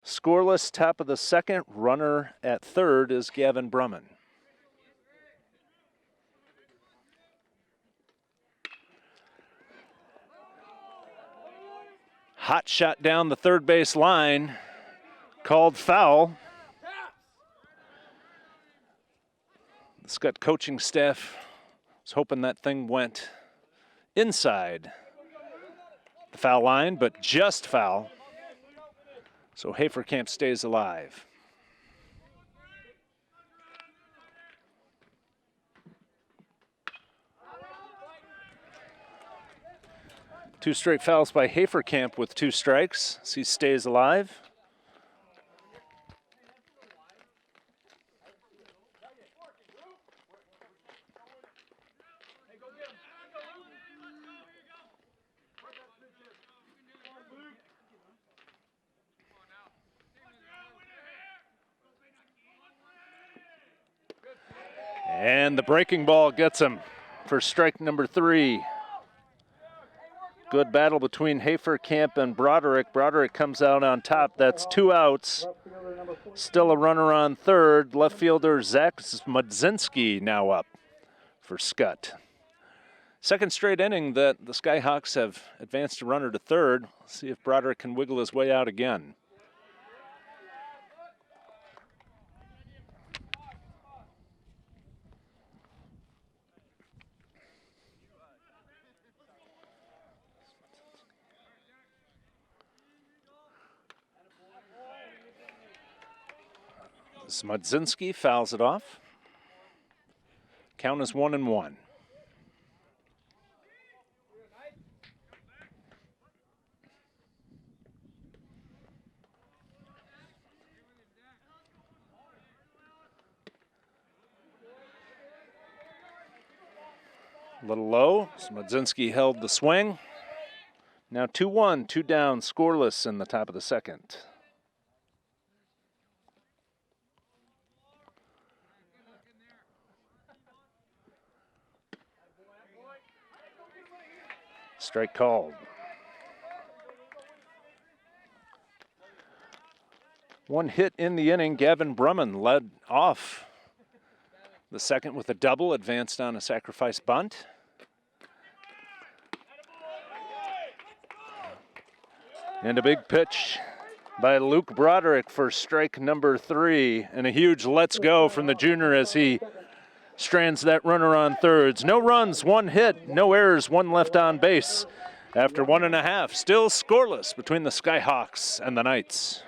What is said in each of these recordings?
Scoreless, top of the second. Runner at third is Gavin Brumman. Hot shot down the third base line. Called foul. The Skutt coaching staff was hoping that thing went inside the foul line, but just foul. So Haferkamp stays alive. Two straight fouls by Haferkamp with 2 strikes. So he stays alive. And the breaking ball gets him for strike number 3. Good battle between Haferkamp and Broderick. Broderick comes out on top. That's 2 outs. Still a runner on third. Left fielder Zach Smudzinski now up for Skutt. Second straight inning that the Skyhawks have advanced a runner to third. Let's see if Broderick can wiggle his way out again. Smudzinski fouls it off. Count is 1-1. A little low. Smudzinski held the swing. Now 2-1, 2 down, scoreless in the top of the second. Strike called. One hit in the inning. Gavin Brumman led off the second with a double, advanced on a sacrifice bunt. And a big pitch by Luke Broderick for strike number 3. And a huge let's go from the junior as he strands that runner on thirds. No runs, 1 hit, no errors, 1 left on base. After 1.5, still scoreless between the Skyhawks and the Knights.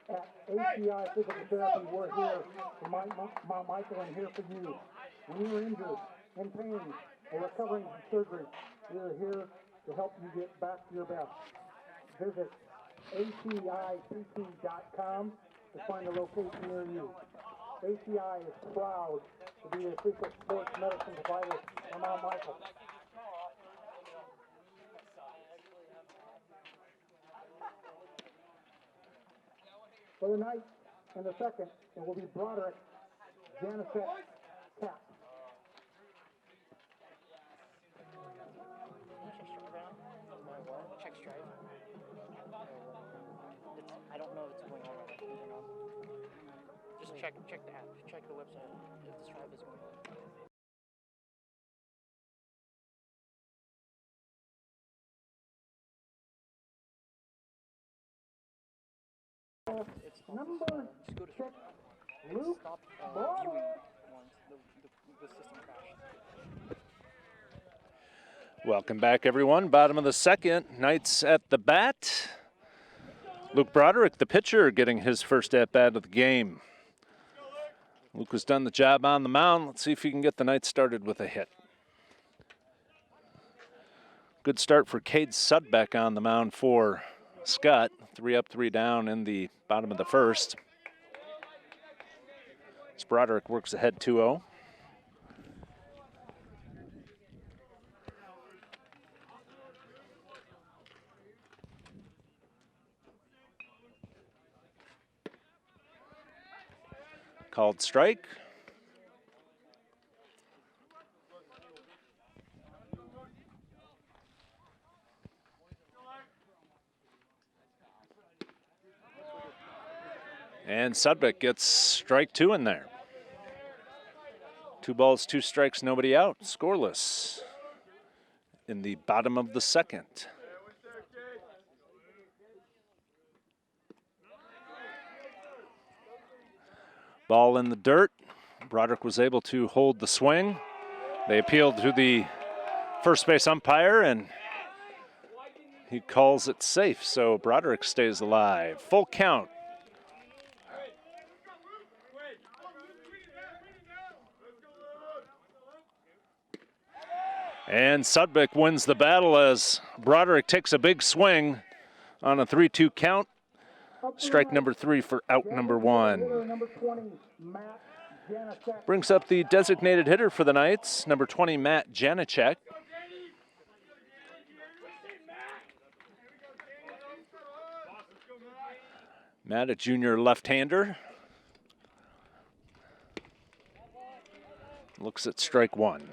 At ACI Physical Therapy, we're here for Michael and here for you. When you're injured, in pain, or recovering from surgery, we're here to help you get back to your best. Visit ACIPT.com to find a location near you. ACI is proud to be the official sports medicine provider for Mount Michael. For the night in the second, it will be Broderick, Janicet, Cap. Check Stripe. I don't know if it's going on right now. Just check the app. Check the website if the Stripe is going on. Number Just go to check, Luke stop Broderick. viewing once the system crashed. Welcome back, everyone. Bottom of the second, Knights at the bat. Luke Broderick, the pitcher, getting his first at-bat of the game. Luke has done the job on the mound. Let's see if he can get the Knights started with a hit. Good start for Cade Sudbeck on the mound for Skutt. 3 up, 3 down in the bottom of the first. As Broderick works ahead 2-0. Called strike. And Sudbeck gets strike 2 in there. 2 balls, 2 strikes, nobody out. Scoreless in the bottom of the second. Ball in the dirt. Broderick was able to hold the swing. They appealed to the first base umpire, and he calls it safe, so Broderick stays alive. Full count. And Sudbeck wins the battle as Broderick takes a big swing on a 3-2 count. Strike number 3 for out number 1. Brings up the designated hitter for the Knights, number 20, Matt Janicek. Matt, a junior left-hander. Looks at strike 1.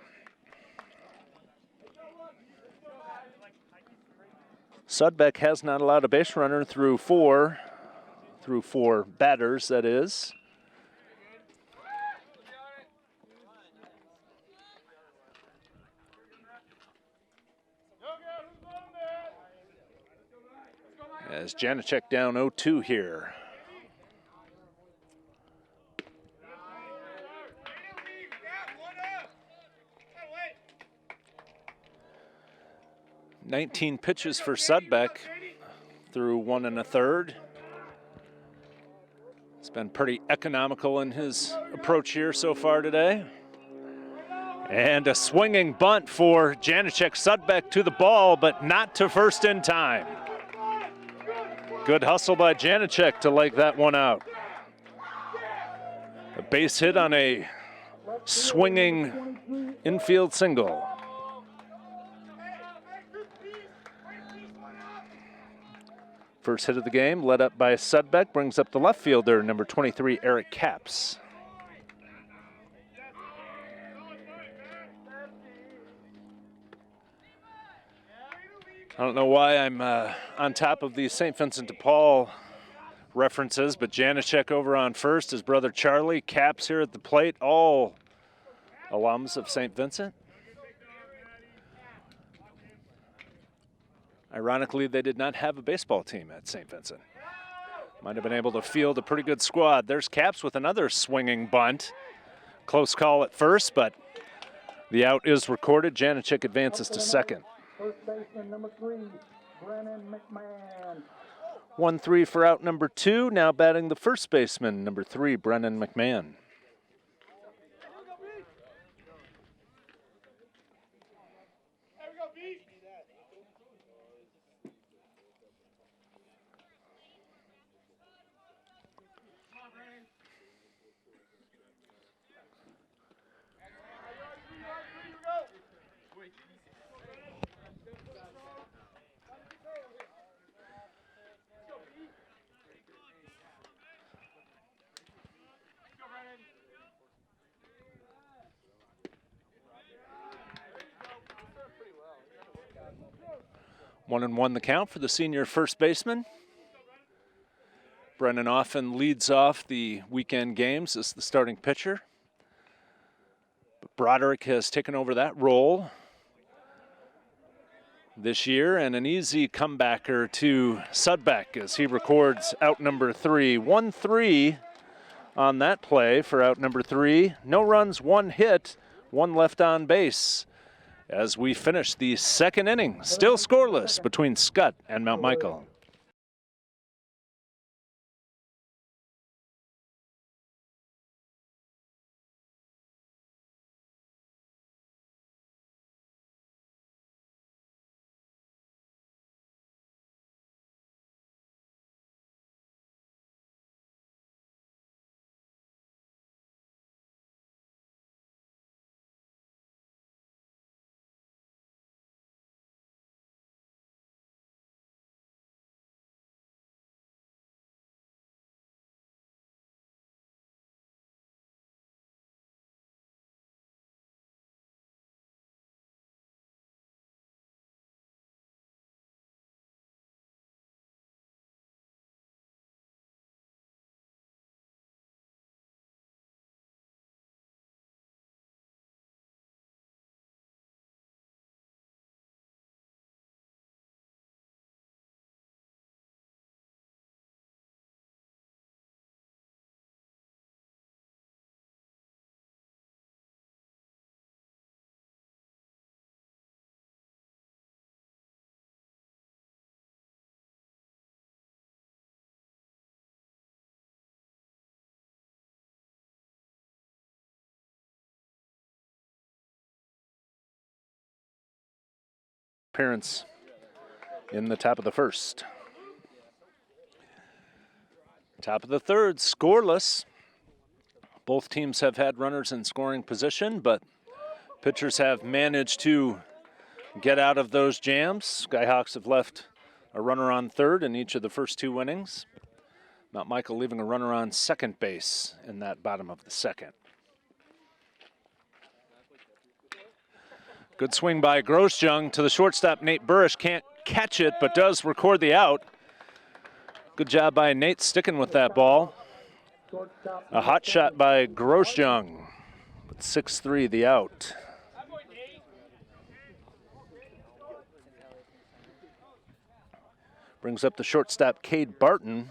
Sudbeck has not allowed a base runner through four batters, that is. As Janicek down 0-2 here. "19 pitches for Sudbeck through 1 1/3. He's been pretty economical in his approach here so far today. And a swinging bunt for Janicek. Sudbeck to the ball, but not to first in time. Good hustle by Janicek to leg that one out. A base hit on a swinging infield single. First hit of the game, led up by Sudbeck, brings up the left fielder, number 23, Eric Capps. I don't know why I'm on top of these St. Vincent de Paul references, but Janicek over on first, his brother Charlie, Capps here at the plate, all alums of St. Vincent. Ironically, they did not have a baseball team at St. Vincent. Might have been able to field a pretty good squad. There's Capps with another swinging bunt. Close call at first, but the out is recorded. Janicek advances to second. First baseman number 3, Brennan McMahon. 1-3 for out number 2. Now batting the first baseman, number 3, Brennan McMahon. One and one the count for the senior first baseman. Brennan often leads off the weekend games as the starting pitcher. But Broderick has taken over that role this year, and an easy comebacker to Sudbeck as he records out number 3. 1-3 on that play for out number 3. No runs, 1 hit, 1 left on base. As we finish the second inning, still scoreless between Skutt and Mount Michael. appearance in the top of the first. Top of the third, scoreless. Both teams have had runners in scoring position, but pitchers have managed to get out of those jams. Skyhawks have left a runner on third in each of the first 2 innings. Mount Michael leaving a runner on second base in that bottom of the second. Good swing by Grosjean to the shortstop. Nate Burrish can't catch it, but does record the out. Good job by Nate sticking with that ball. A hot shot by Grosjean. 6-3 the out. Brings up the shortstop, Cade Barton.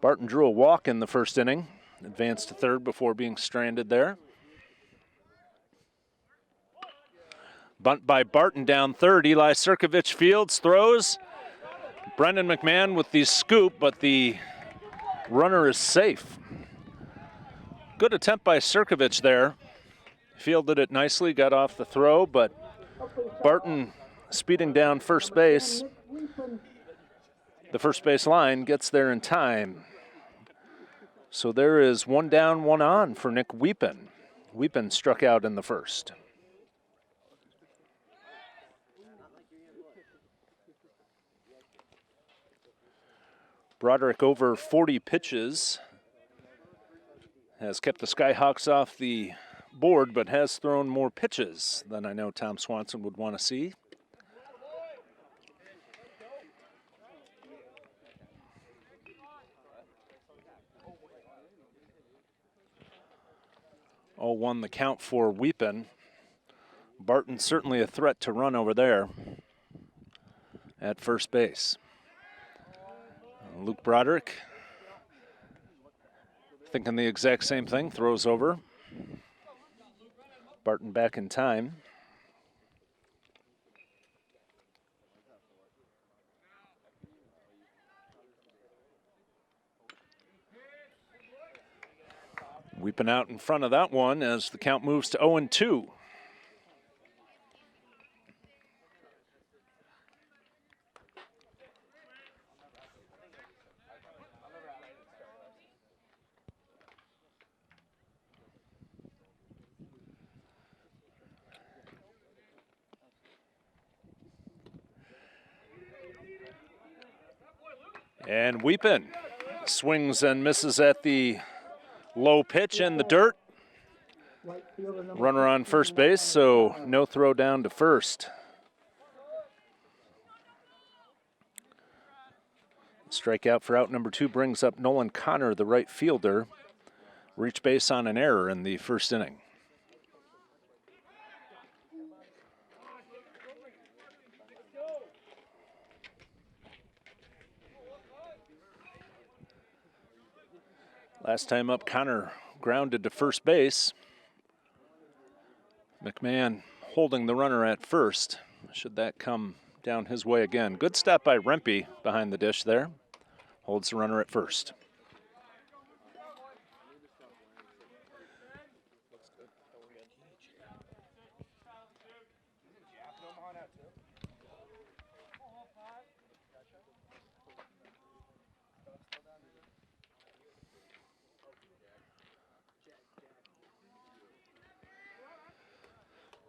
Barton drew a walk in the first inning. Advanced to third before being stranded there. Bunt by Barton down third. Eli Sirkovich fields, throws. Brendan McMahon with the scoop, but the runner is safe. Good attempt by Sirkovich there. Fielded it nicely, got off the throw, but Barton speeding down first base. The first base line gets there in time. So there is 1 down, 1 on for Nick Weepin. Weepin struck out in the first. Broderick over 40 pitches. Has kept the Skyhawks off the board, but has thrown more pitches than I know Tom Swanson would want to see. Oh, 1 the count for Weepin. Barton certainly a threat to run over there at first base. Luke Broderick thinking the exact same thing, throws over. Barton back in time. Weeping out in front of that one as the count moves to 0-2. And Weepin swings and misses at the low pitch in the dirt. Runner on first base, so no throw down to first. Strikeout for out number 2 brings up Nolan Connor, the right fielder. Reach base on an error in the first inning. Last time up, Connor grounded to first base. McMahon holding the runner at first. Should that come down his way again. Good stop by Rempe behind the dish there. Holds the runner at first.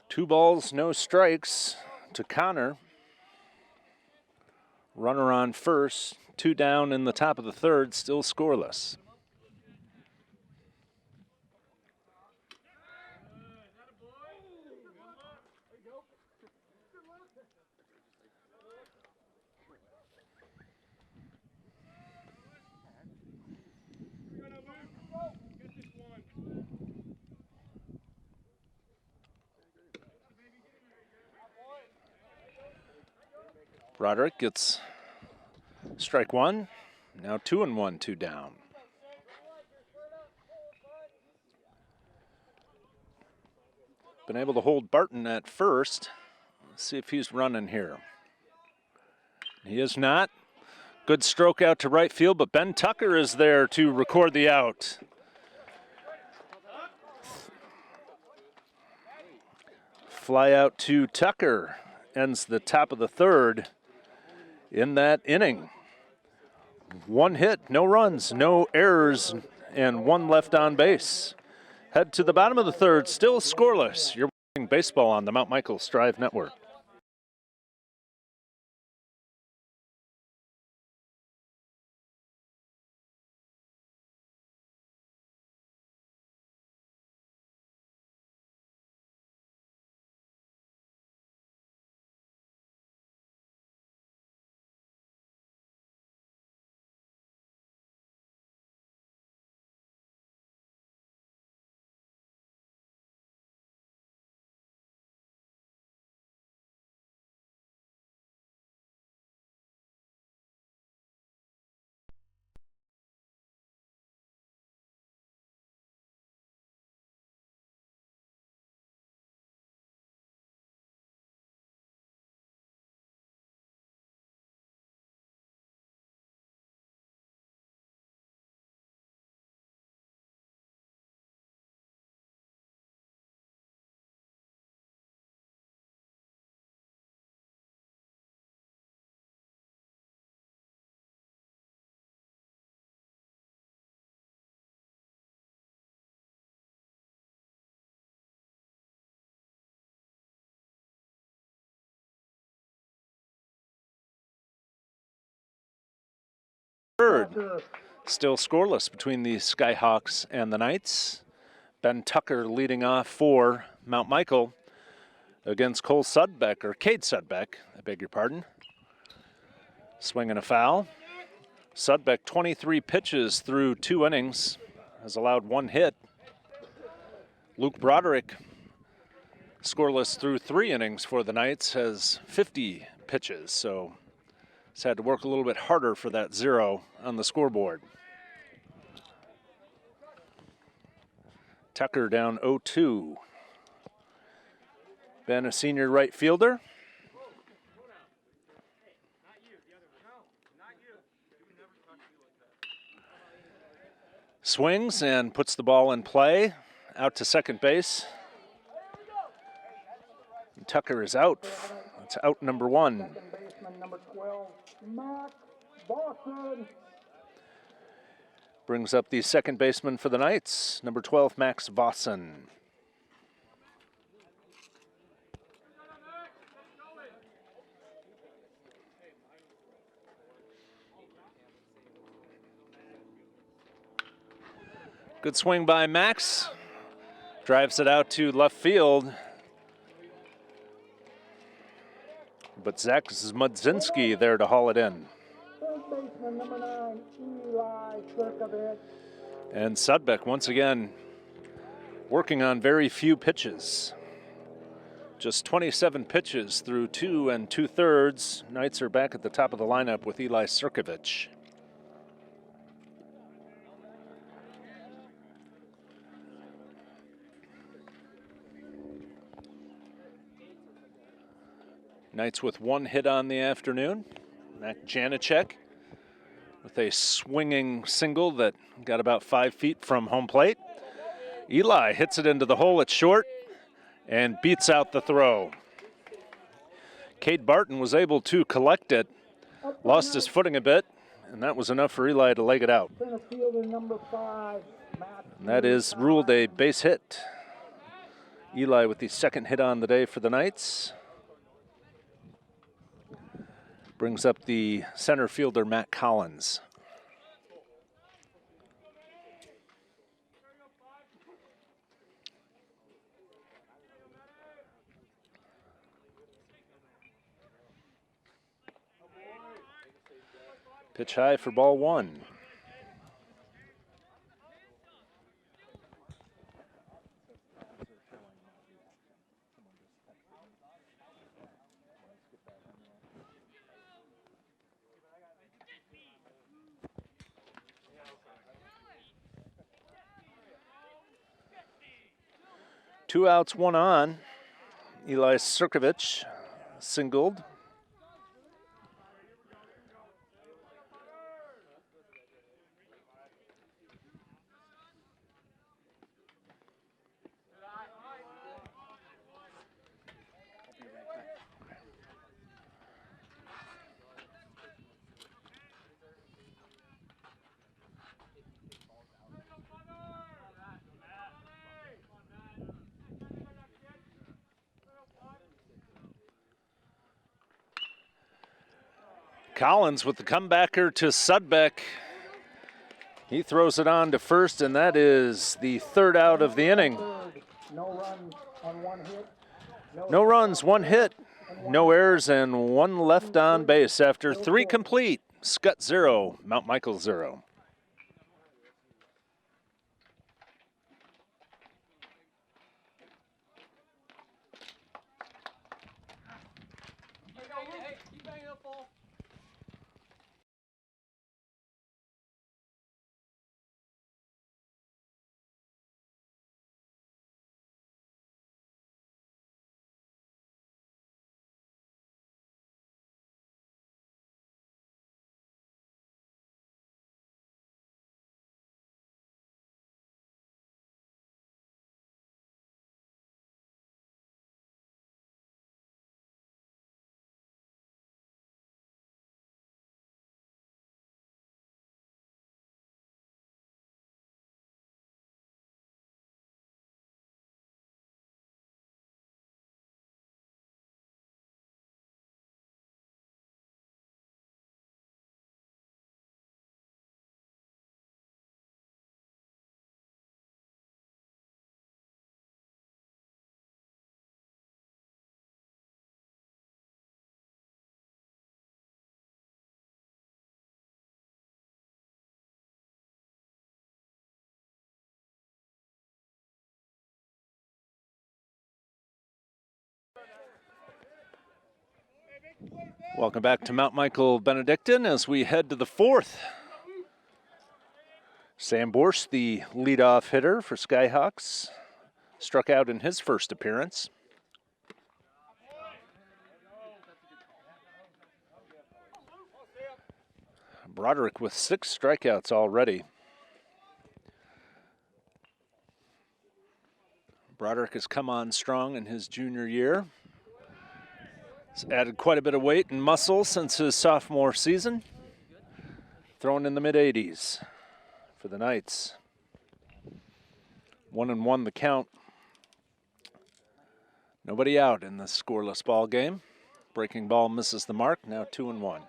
Two balls, no strikes to Connor. Runner on first, 2 down in the top of the third, still scoreless. Broderick gets strike 1. Now 2-1, 2 down. Been able to hold Barton at first. Let's see if he's running here. He is not. Good stroke out to right field, but Ben Tucker is there to record the out. Fly out to Tucker ends the top of the third in that inning. 1 hit, no runs, no errors, and 1 left on base. Head to the bottom of the third, still scoreless. You're watching baseball on the Mount Michael Strive Network. Third, still scoreless between the Skyhawks and the Knights. Ben Tucker leading off for Mount Michael against Cade Sudbeck, I beg your pardon. Swinging a foul. Sudbeck 23 pitches through 2 innings, has allowed 1 hit. Luke Broderick, scoreless through 3 innings for the Knights, has 50 pitches, so he's had to work a little bit harder for that 0 on the scoreboard. Tucker down 0-2. Ben, a senior right fielder. Swings and puts the ball in play, out to second base. And Tucker is out. That's out number 1. Second baseman, number 12, Max Boston. Brings up the second baseman for the Knights, number 12, Max Vossen. Good swing by Max. Drives it out to left field. But Zach Mudzinski there to haul it in. Third baseman, number 9, Eli Sirkovich. And Sudbeck once again working on very few pitches. Just 27 pitches through 2 2/3. Knights are back at the top of the lineup with Eli Sirkovich. Knights with 1 hit on the afternoon. Mac Janicek with a swinging single that got about 5 feet from home plate. Eli hits it into the hole at short and beats out the throw. Cade Barton was able to collect it, lost his footing a bit, and that was enough for Eli to leg it out. Center fielder, number 5, Matt. And that is ruled a base hit. Eli with the second hit on the day for the Knights. Brings up the center fielder, Matt Collins. Pitch high for ball 1. Two outs, 1 on. Eli Sirkovich singled. Collins with the comebacker to Sudbeck. He throws it on to first, and that is the third out of the inning. No runs on one hit. No runs, one hit, no errors, and one left on base after 3 complete. Skutt 0, Mount Michael 0. Welcome back to Mount Michael Benedictine as we head to the 4th. Sam Borsch, the leadoff hitter for Skyhawks, struck out in his first appearance. Broderick with 6 strikeouts already. Broderick has come on strong in his junior year. He's added quite a bit of weight and muscle since his sophomore season. Throwing in the mid-80s for the Knights. 1-1 the count. Nobody out in this scoreless ball game. Breaking ball misses the mark, now 2-1.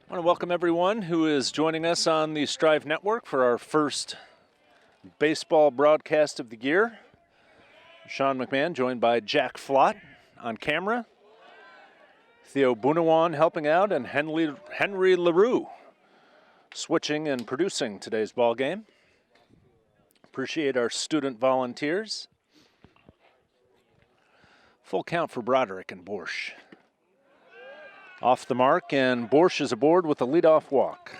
I want to welcome everyone who is joining us on the Strive Network for our first baseball broadcast of the year. Sean McMahon joined by Jack Flott on camera. Theo Bunawan helping out, and Henry LaRue switching and producing today's ball game. Appreciate our student volunteers. Full count for Broderick and Borsch. Off the mark, and Borsch is aboard with a leadoff walk.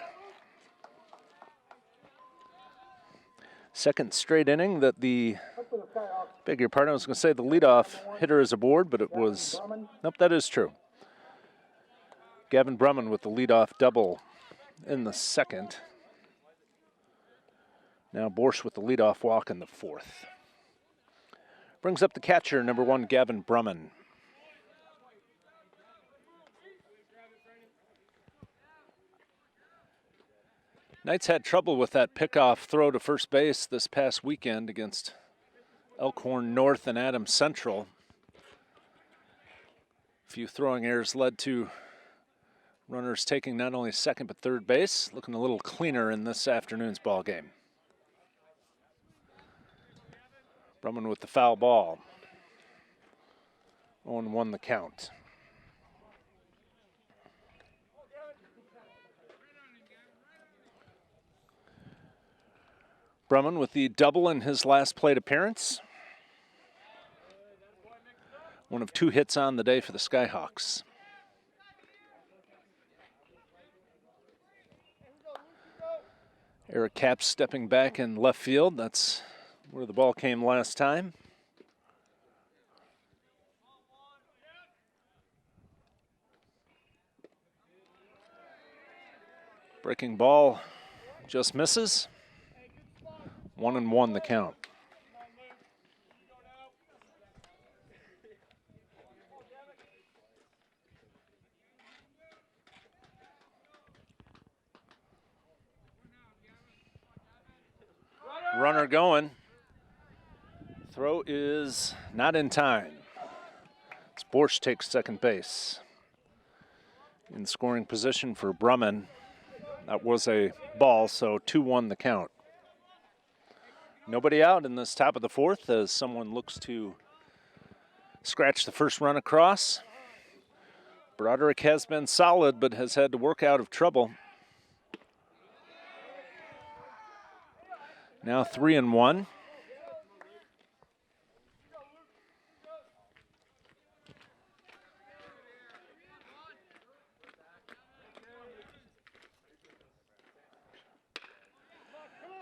Second straight inning that beg your pardon, I was going to say the leadoff hitter is aboard, but it was, nope, that is true. Gavin Brumman with the leadoff double in the second. Now Borsch with the leadoff walk in the 4th. Brings up the catcher, number 1, Gavin Brumman. Knights had trouble with that pickoff throw to first base this past weekend against Elkhorn North and Adams Central. A few throwing errors led to runners taking not only second but third base. Looking a little cleaner in this afternoon's ball game. Brumman with the foul ball. 0-1 the count. Brumman with the double in his last plate appearance. One of 2 hits on the day for the Skyhawks. Eric Capps stepping back in left field. That's where the ball came last time. Breaking ball just misses. 1-1 the count. Runner going. Throw is not in time. As Borsch takes second base. In scoring position for Brumman. That was a ball, so 2-1 the count. Nobody out in this top of the fourth as someone looks to scratch the first run across. Broderick has been solid, but has had to work out of trouble. Now 3-1.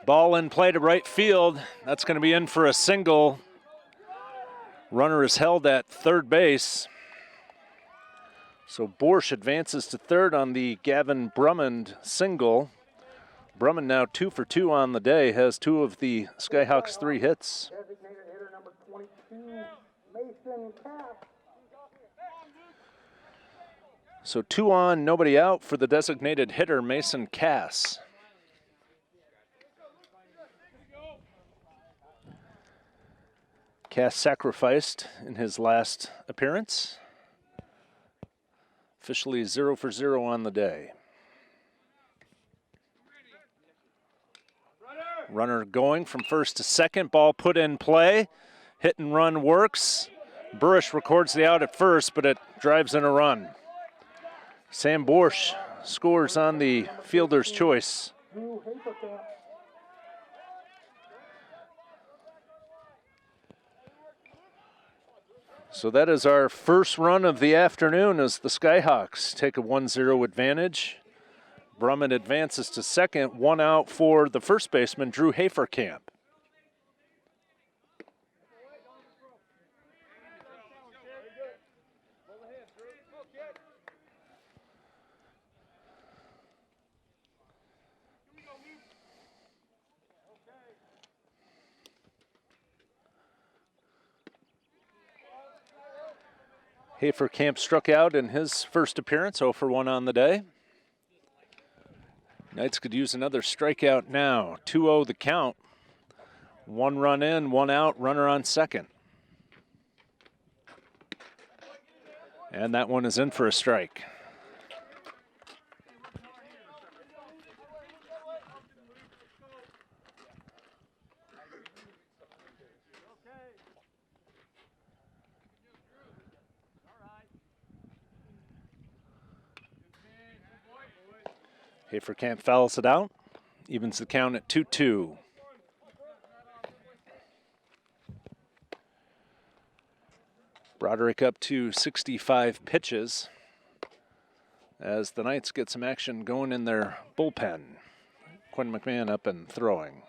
Ball in play to right field. That's going to be in for a single. Runner is held at third base. So Borsch advances to third on the Gavin Brummond single. Brumman now 2 for 2 on the day, has 2 of the Skyhawks' 3 hits. Designated hitter number 22, Mason Cass. So 2 on, nobody out for the designated hitter, Mason Cass. Cass sacrificed in his last appearance. Officially 0 for 0 on the day. Runner going from first to second, ball put in play. Hit and run works. Burish records the out at first, but it drives in a run. Sam Borsch scores on the fielder's choice. So that is our first run of the afternoon as the Skyhawks take a 1-0 advantage. Brumman advances to second, 1 out for the first baseman, Drew Haferkamp. Haferkamp struck out in his first appearance, 0 for 1 on the day. Knights could use another strikeout now. 2-0 the count. 1 run in, 1 out, runner on second. And that one is in for a strike. Haferkamp fouls it out, evens the count at 2-2. Broderick up to 65 pitches as the Knights get some action going in their bullpen. Quinn McMahon up and throwing.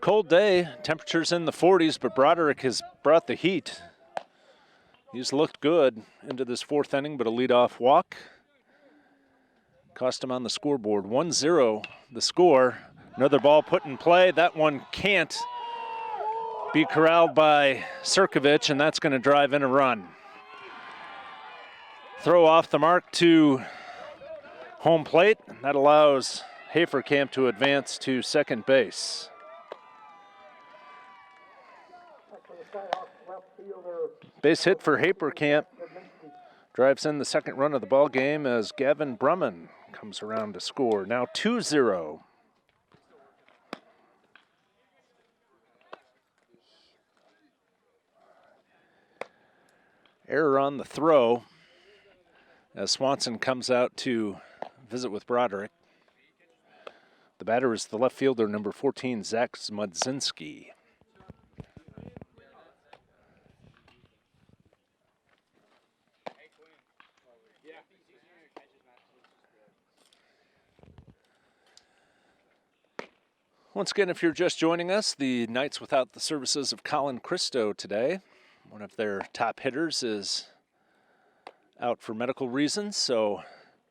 Cold day, temperatures in the 40s, but Broderick has brought the heat. He's looked good into this fourth inning, but a leadoff walk cost him on the scoreboard. 1-0 the score. Another ball put in play. That one can't be corralled by Sirkovich, and that's going to drive in a run. Throw off the mark to home plate. That allows Haferkamp to advance to second base. Base hit for Haferkamp. Drives in the second run of the ball game as Gavin Brumman comes around to score. Now 2-0. Error on the throw as Swanson comes out to visit with Broderick. The batter is the left fielder, number 14, Zach Smudzinski. Once again, if you're just joining us, the Knights without the services of Colin Christo today. One of their top hitters is out for medical reasons, so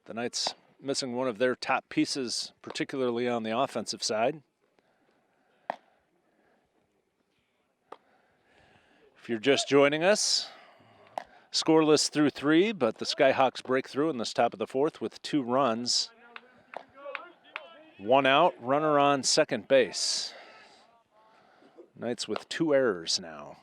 the Knights missing one of their top pieces, particularly on the offensive side. If you're just joining us, Scoreless through 3, but the Skyhawks break through in this top of the 4th with 2 runs. 1 out, runner on second base. Knights with 2 errors now.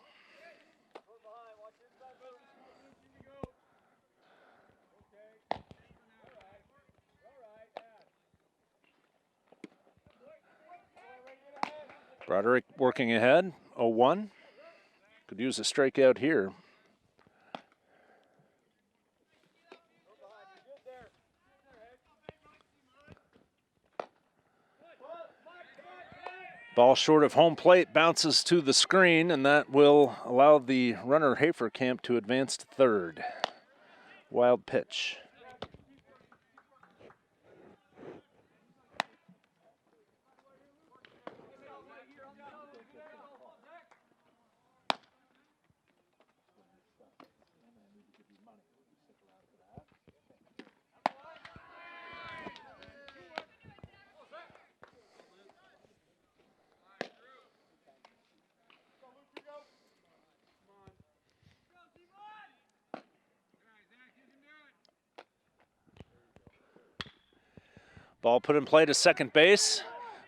Broderick working ahead, 0-1. Could use a strikeout here. Ball short of home plate, bounces to the screen, and that will allow the runner Haferkamp to advance to third. Wild pitch. Ball put in play to second base.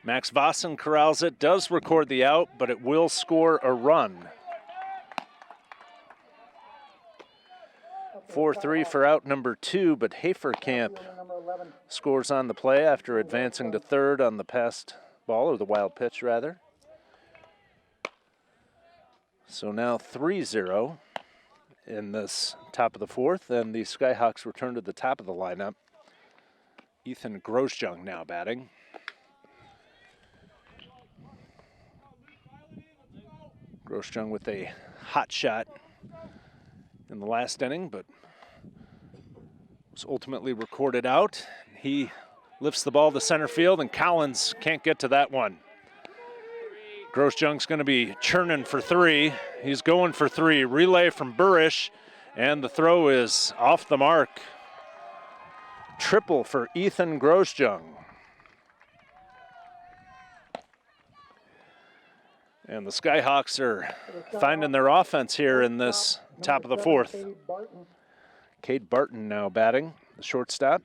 Max Vossen corrals it, does record the out, but it will score a run. 4-3 for out number 2, but Haferkamp scores on the play after advancing to third on the passed ball, or the wild pitch rather. So now 3-0 in this top of the 4th, and the Skyhawks return to the top of the lineup. Ethan Grosjean now batting. Grosjean with a hot shot in the last inning, but was ultimately recorded out. He lifts the ball to center field, and Collins can't get to that one. Grosjean's going to be churning for 3. He's going for 3. Relay from Burish, and the throw is off the mark. Triple for Ethan Grosjean. And the Skyhawks are finding their offense here in this top of the 4th. Cade Barton now batting, the shortstop.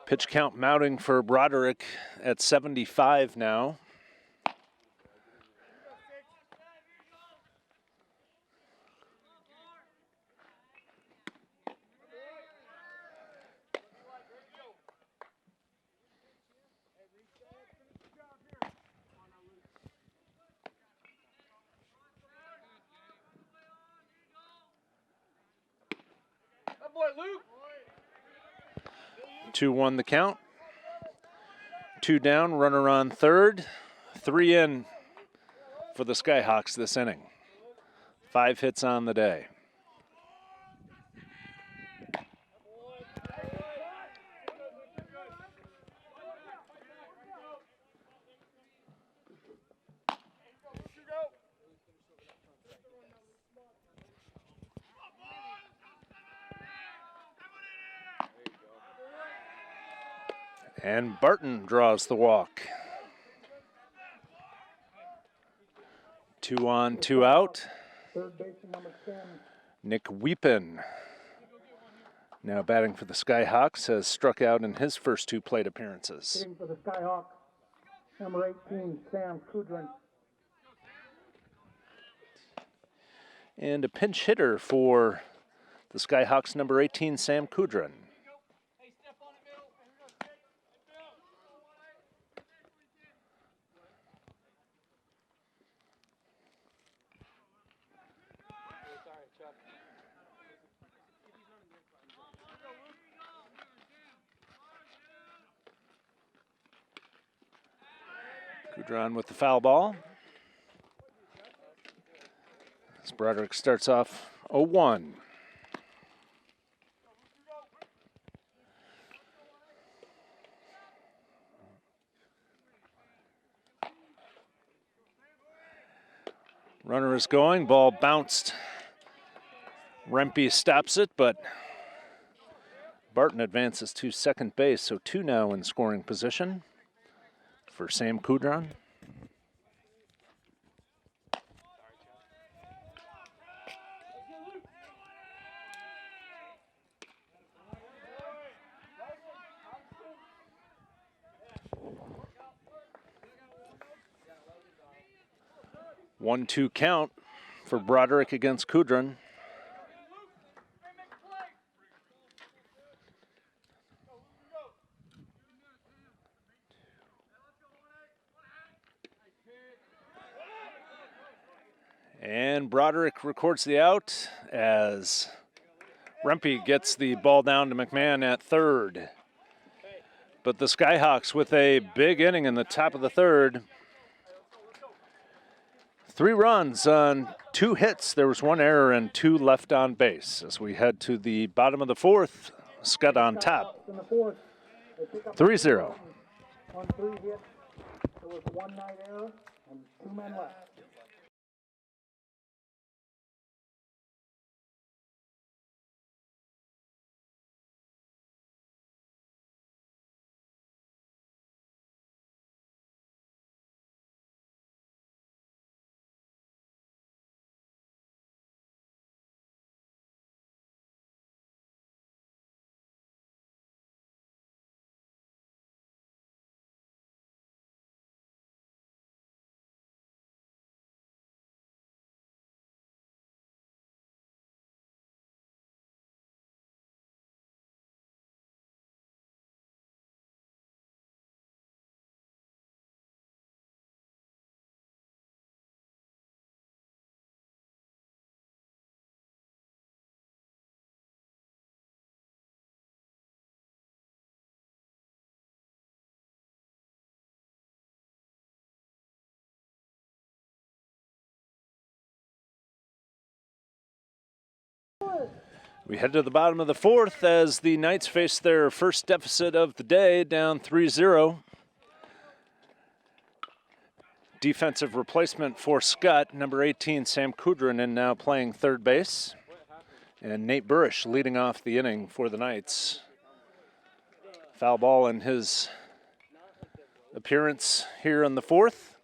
Pitch count mounting for Broderick at 75 now. That boy Luke. 2-1 the count. 2 down, runner on third. 3 in for the Skyhawks this inning. 5 hits on the day. And Barton draws the walk. 2 on, 2 out. Third baseman number 10. Nick Weepin, now batting for the Skyhawks, has struck out in his first 2 plate appearances. Hitting for the Skyhawks, number 18, Sam Kudrin. And a pinch hitter for the Skyhawks, number 18, Sam Kudrin. Kudrin with the foul ball. As Broderick starts off 0-1. Runner is going, ball bounced. Rempe stops it, but Barton advances to second base, so 2 now in scoring position for Sam Kudron. One-two count for Broderick against Kudron. And Broderick records the out as Rempe gets the ball down to McMahon at third. But the Skyhawks with a big inning in the top of the third. 3 runs on 2 hits. There was 1 error and 2 left on base. As we head to the bottom of the 4th, Skutt on top. 3-0. On 3 hits, there was 1 night error and 2 men left. We head to the bottom of the 4th as the Knights face their first deficit of the day, down 3-0. Defensive replacement for Skutt, number 18, Sam Kudron, and now playing third base. And Nate Burish leading off the inning for the Knights. Foul ball in his appearance here in the 4th.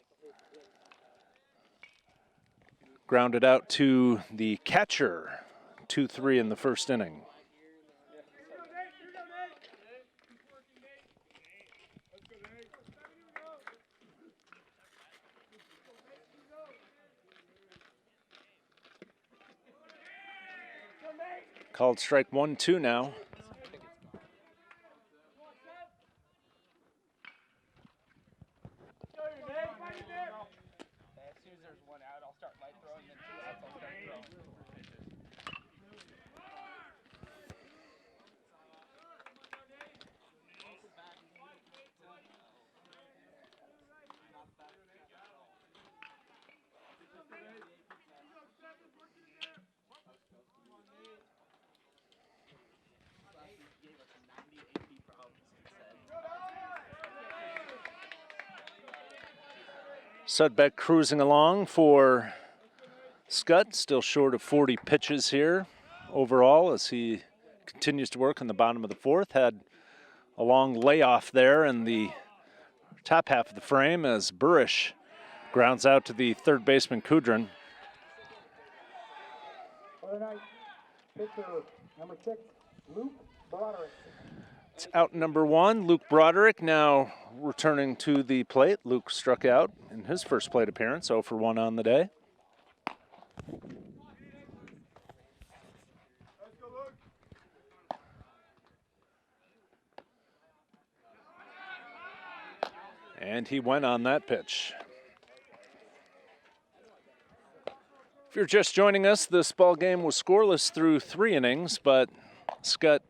Grounded out to the catcher. 2-3 in the first inning. Called strike 1-2 now. Sudbeck cruising along for Skutt, still short of 40 pitches here overall as he continues to work in the bottom of the 4th. Had a long layoff there in the top half of the frame as Burish grounds out to the third baseman Kudron. For the night, pitcher number 6, Luke Broderick. It's out number 1, Luke Broderick, now returning to the plate. Luke struck out in his first plate appearance, 0 for 1 on the day. And he went on that pitch. If you're just joining us, this ball game was scoreless through 3 innings, but Skutt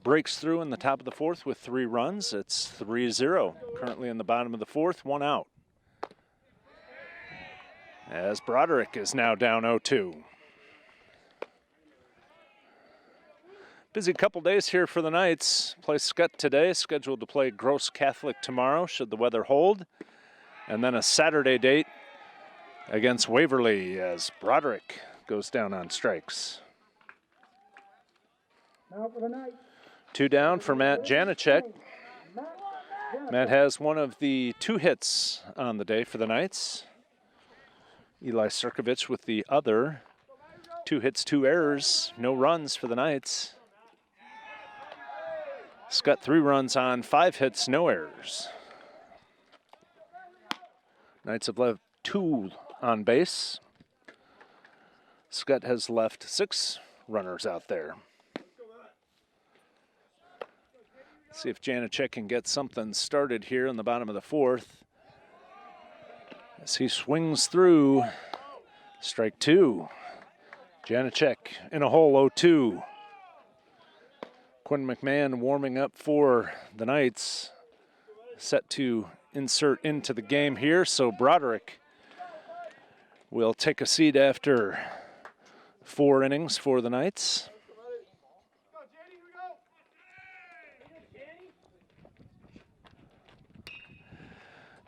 breaks through in the top of the 4th with 3 runs. It's 3-0. Currently in the bottom of the 4th, 1 out. As Broderick is now down 0-2. Busy couple days here for the Knights. Play Skutt today, scheduled to play Gross Catholic tomorrow, should the weather hold. And then a Saturday date against Waverly as Broderick goes down on strikes. Now for the night. 2 down for Matt Janacek. Matt has one of the 2 hits on the day for the Knights. Eli Sirkovich with the other. 2 hits, 2 errors, no runs for the Knights. Skutt 3 runs on 5 hits, no errors. Knights have left 2 on base. Skutt has left 6 runners out there. See if Janacek can get something started here in the bottom of the 4th. As he swings through, strike 2. Janacek in a hole, 0-2. Quinn McMahon warming up for the Knights. Set to insert into the game here, so Broderick will take a seat after 4 innings for the Knights.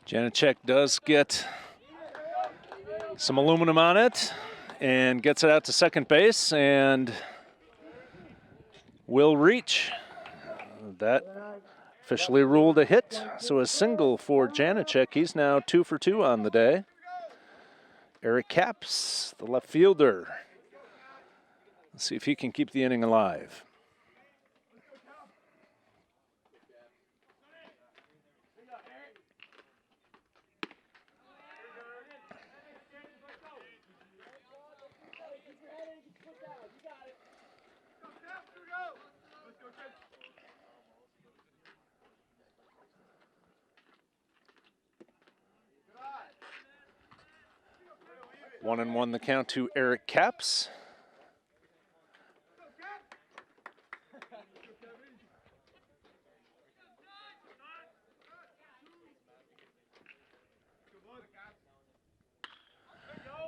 Janacek does get some aluminum on it and gets it out to second base and will reach. That officially ruled a hit, so a single for Janacek. He's now 2 for 2 on the day. Eric Capps, the left fielder. Let's see if he can keep the inning alive. One and one the count to Eric Capps.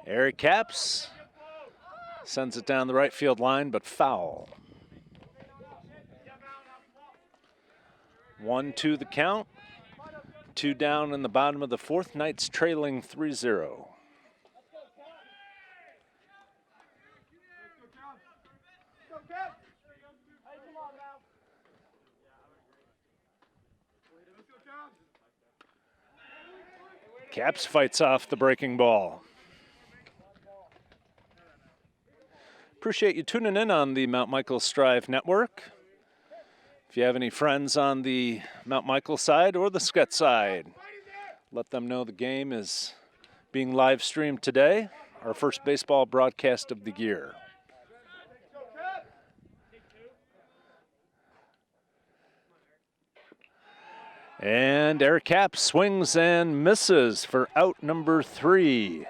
Eric Capps sends it down the right field line, but foul. 1-2 the count. 2 down in the bottom of the 4th. Knights trailing 3-0. Capps fights off the breaking ball. Appreciate you tuning in on the Mount Michael Strive Network. If you have any friends on the Mount Michael side or the Skutt side, let them know the game is being live streamed today, our first baseball broadcast of the year. And Eric Capps swings and misses for out number 3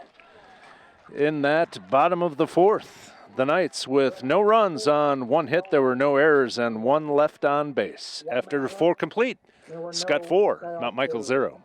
in that bottom of the 4th. The Knights with no runs on 1 hit. There were no errors and 1 left on base. After 4 complete, Skutt 4, Mount Michael 0.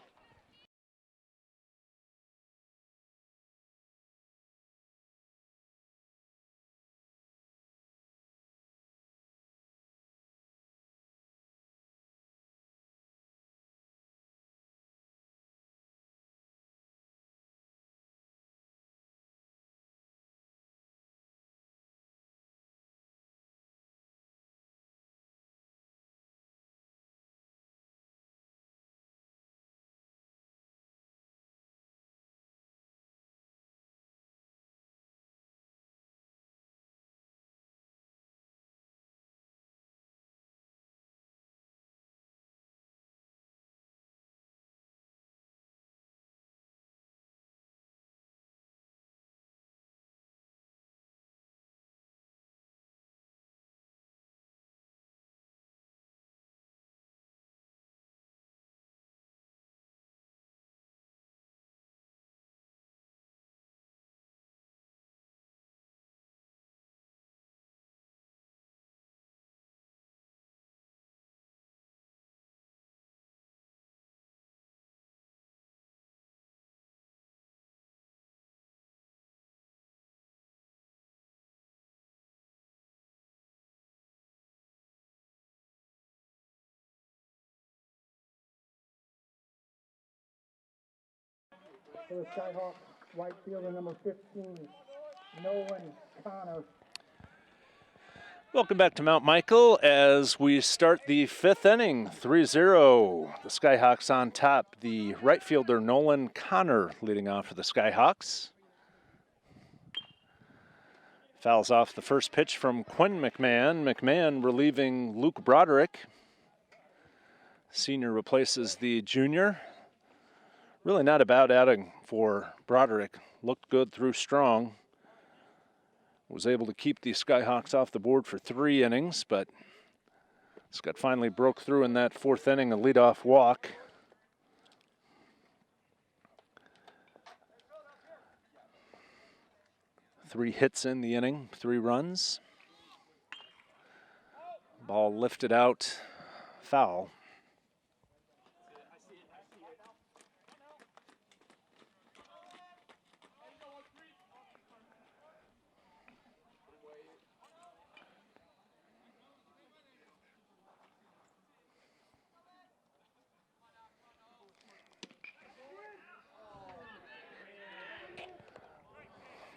For the Skyhawks, right fielder number 15, Nolan Connor. Welcome back to Mount Michael as we start the fifth inning, 3-0. The Skyhawks on top. The right fielder Nolan Connor leading off for the Skyhawks. Fouls off the first pitch from Quinn McMahon. McMahon relieving Luke Broderick. Senior replaces the junior. Really not a bad outing for Broderick. Looked good through strong. Was able to keep the Skyhawks off the board for 3 innings, but Skutt finally broke through in that 4th inning, a leadoff walk. Three hits in the inning, 3 runs. Ball lifted out, foul.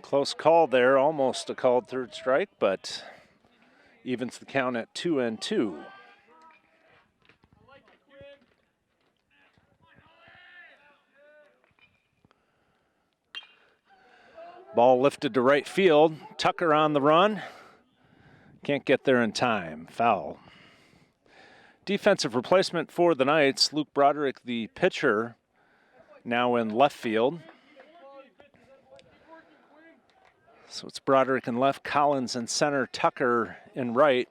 Close call there, almost a called third strike, but evens the count at 2-2. Ball lifted to right field. Tucker on the run. Can't get there in time. Foul. Defensive replacement for the Knights. Luke Broderick, the pitcher, now in left field. So it's Broderick in left, Collins in center, Tucker in right.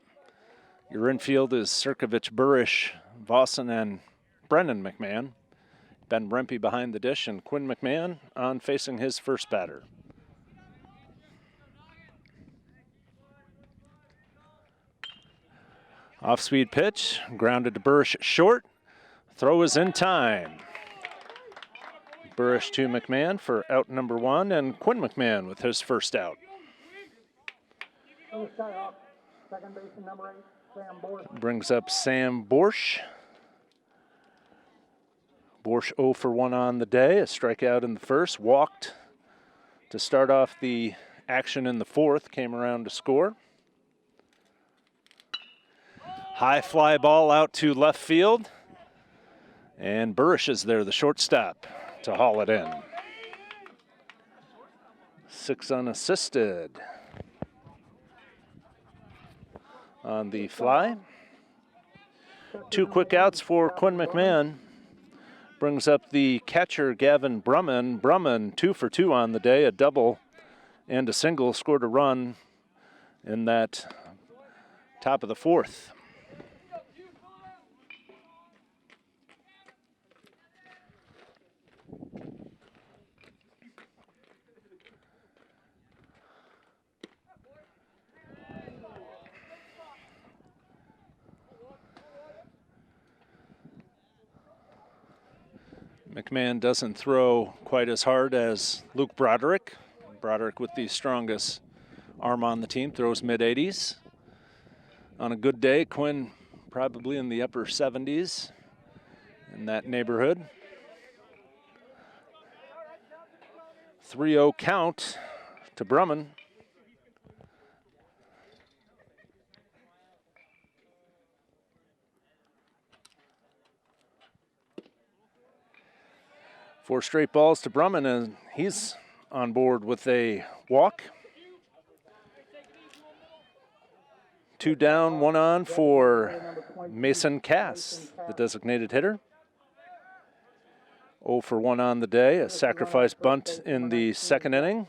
Your infield is Sirkovich, Burish, Vossen, and Brendan McMahon. Ben Rempe behind the dish, and Quinn McMahon on facing his first batter. Off-speed pitch, grounded to Burish short. Throw is in time. Burish to McMahon for out number 1, and Quinn McMahon with his first out. Second baseman number 8, Sam Borsch. Brings up Sam Borsch. Borsch 0 for 1 on the day, a strikeout in the first, walked to start off the action in the 4th, came around to score. High fly ball out to left field, and Burish is there, the shortstop, to haul it in. 6 unassisted on the fly. 2 quick outs for Quinn McMahon. Brings up the catcher, Gavin Brumman. Brumman 2 for 2 on the day, a double and a single, scored a run in that top of the 4th. McMahon doesn't throw quite as hard as Luke Broderick. Broderick with the strongest arm on the team, throws mid-80s. On a good day, Quinn probably in the upper 70s, in that neighborhood. 3-0 count to Brumman. Four straight balls to Brumman, and he's on board with a walk. 2 down, 1 on for Mason Cass, the designated hitter. 0 for 1 on the day, a sacrifice bunt in the 2nd inning.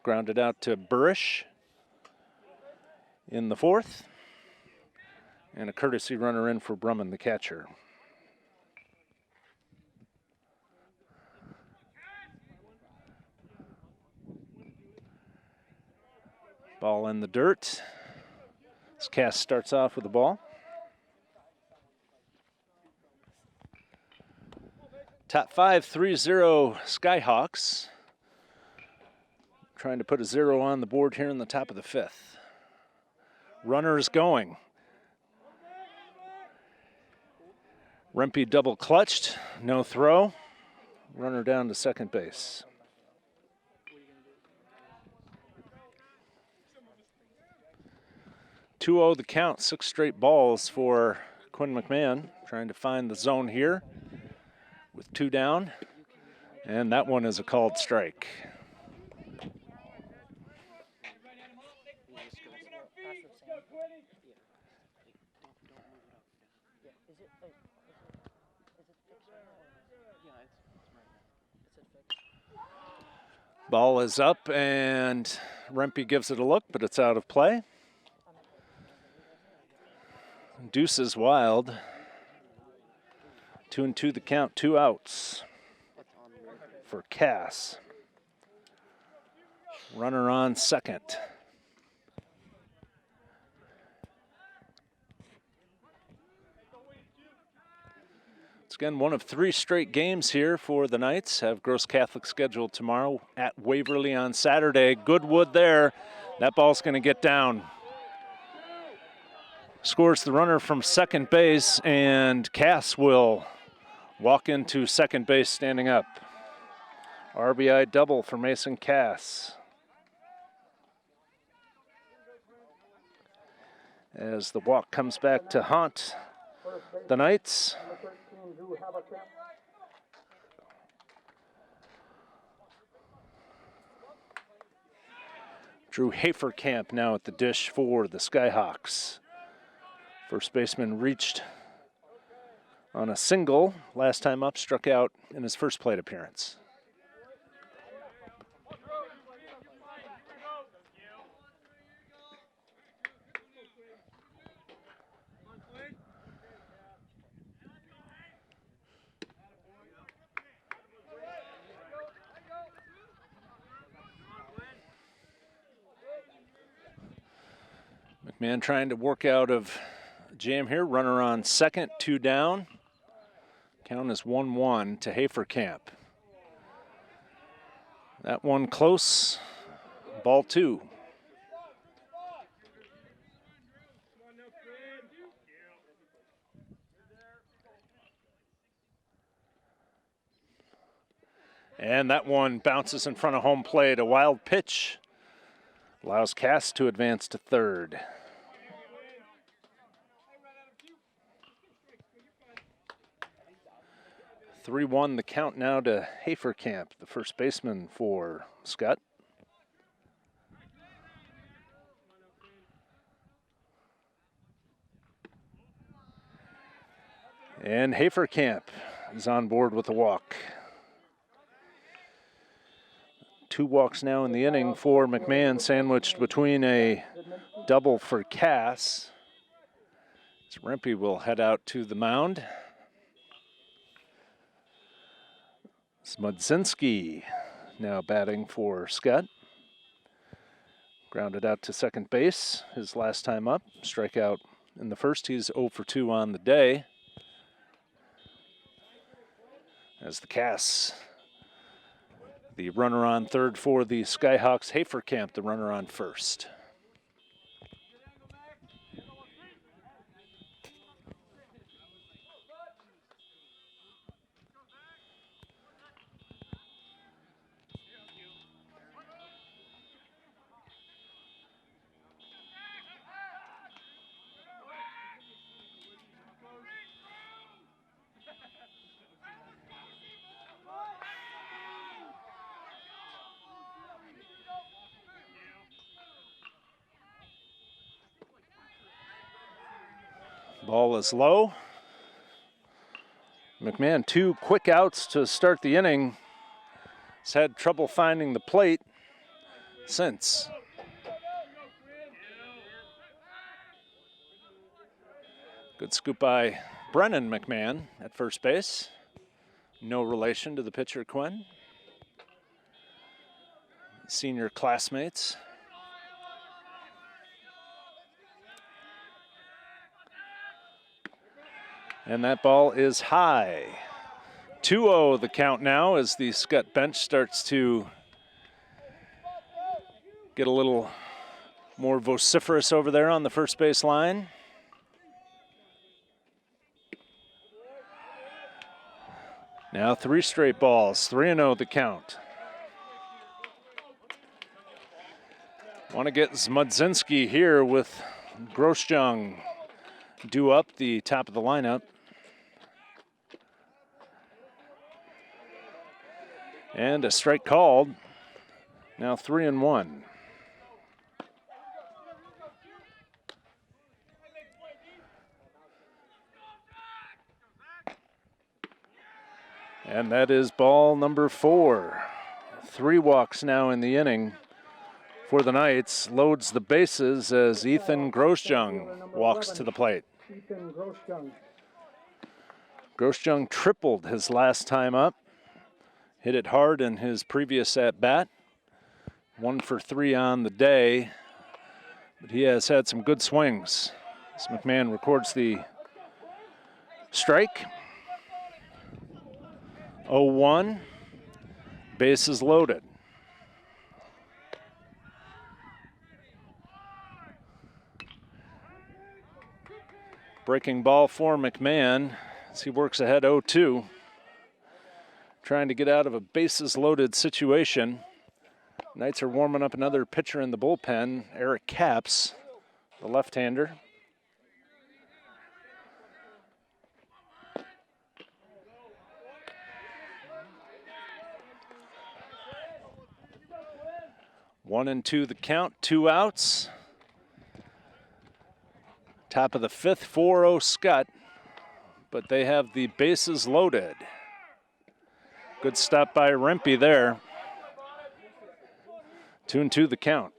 Grounded out to Burish in the 4th. And a courtesy runner in for Brumman, the catcher. Ball in the dirt. As Cass starts off with the ball. Top 5, 3-0 Skyhawks. Trying to put a 0 on the board here in the top of the 5th. Runner is going. Rempe double clutched, no throw. Runner down to second base. 2-0 the count, 6 straight balls for Quinn McMahon, trying to find the zone here with 2 down. And that one is a called strike. Ball is up, and Rempe gives it a look, but it's out of play. Deuce is wild. 2-2 the count, 2 outs for Cass. Runner on second. It's again one of 3 straight games here for the Knights. Have Gross Catholic scheduled tomorrow at Waverly on Saturday. Goodwood there. That ball's going to get down. Scores the runner from second base, and Cass will walk into second base standing up. RBI double for Mason Cass. As the walk comes back to haunt the Knights. Drew Haferkamp now at the dish for the Skyhawks. First baseman reached on a single last time up, struck out in his first plate appearance. McMahon trying to work out of jam here. Runner on second, 2 down. Count is 1-1 to Haferkamp. That one close. Ball 2. And that one bounces in front of home plate. A wild pitch allows Cass to advance to third. 3-1 the count now to Haferkamp, the first baseman for Skutt. And Haferkamp is on board with a walk. 2 walks now in the inning for McMahon, sandwiched between a double for Cass. So Rempe will head out to the mound. Smudzinski now batting for Skutt. Grounded out to second base his last time up. Strikeout in the first. He's 0 for 2 on the day. As the Cass, the runner on third for the Skyhawks. Haferkamp, the runner on first. Ball is low. McMahon, 2 quick outs to start the inning. He's had trouble finding the plate since. Good scoop by Brennan McMahon at first base. No relation to the pitcher Quinn. Senior classmates. And that ball is high. 2-0 the count now as the Skutt bench starts to get a little more vociferous over there on the first base line. Now 3 straight balls, 3-0 the count. Want to get Smudzinski here with Grosjean due up the top of the lineup. And a strike called. Now 3-1. And that is ball number 4. 3 walks now in the inning for the Knights. Loads the bases as Ethan Grosjean walks to the plate. Ethan Grosjean. Grosjean tripled his last time up. Hit it hard in his previous at-bat. 1 for 3 on the day. But he has had some good swings. As McMahon records the strike. 0-1. Bases loaded. Breaking ball for McMahon as he works ahead 0-2. Trying to get out of a bases loaded situation. Knights are warming up another pitcher in the bullpen, Eric Capps, the left-hander. One and 2 the count, 2 outs. Top of the 5th, 4-0 Skutt, but they have the bases loaded. Good stop by Rempe there. 2-2 the count.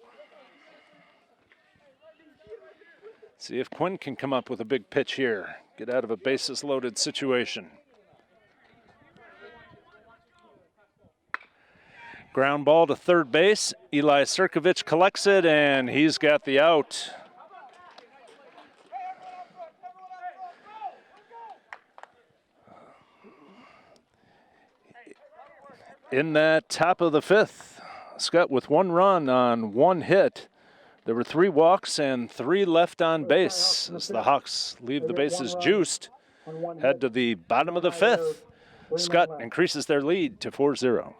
See if Quinn can come up with a big pitch here. Get out of a bases loaded situation. Ground ball to third base. Eli Sirkovich collects it, and he's got the out. In that top of the 5th, Skutt with 1 run on 1 hit. There were 3 walks and 3 left on base as the Hawks leave the bases juiced. Head to the bottom of the 5th. Skutt increases their lead to 4-0.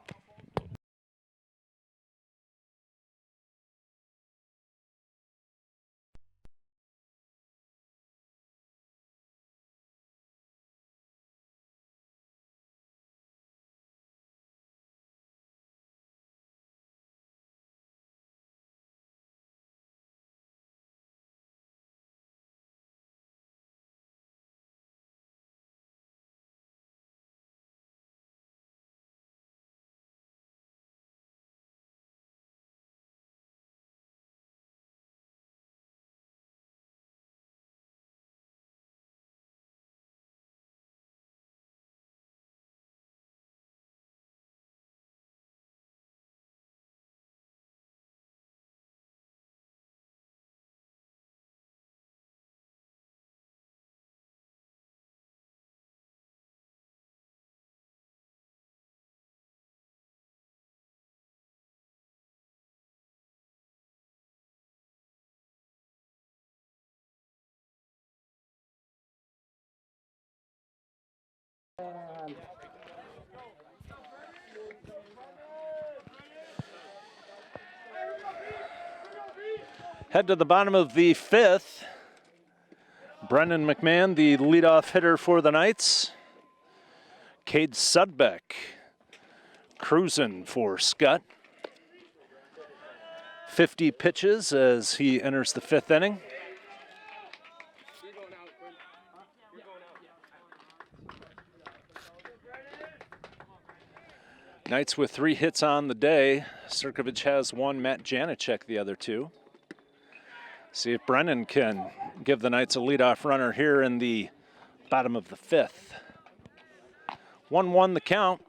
Head to the bottom of the 5th. Brennan McMahon, the leadoff hitter for the Knights. Cade Sudbeck cruising for Skutt. 50 pitches as he enters the 5th inning. Knights with 3 hits on the day. Sirkovich has 1, Matt Janicek the other 2. See if Brennan can give the Knights a leadoff runner here in the bottom of the 5th. 1-1 the count.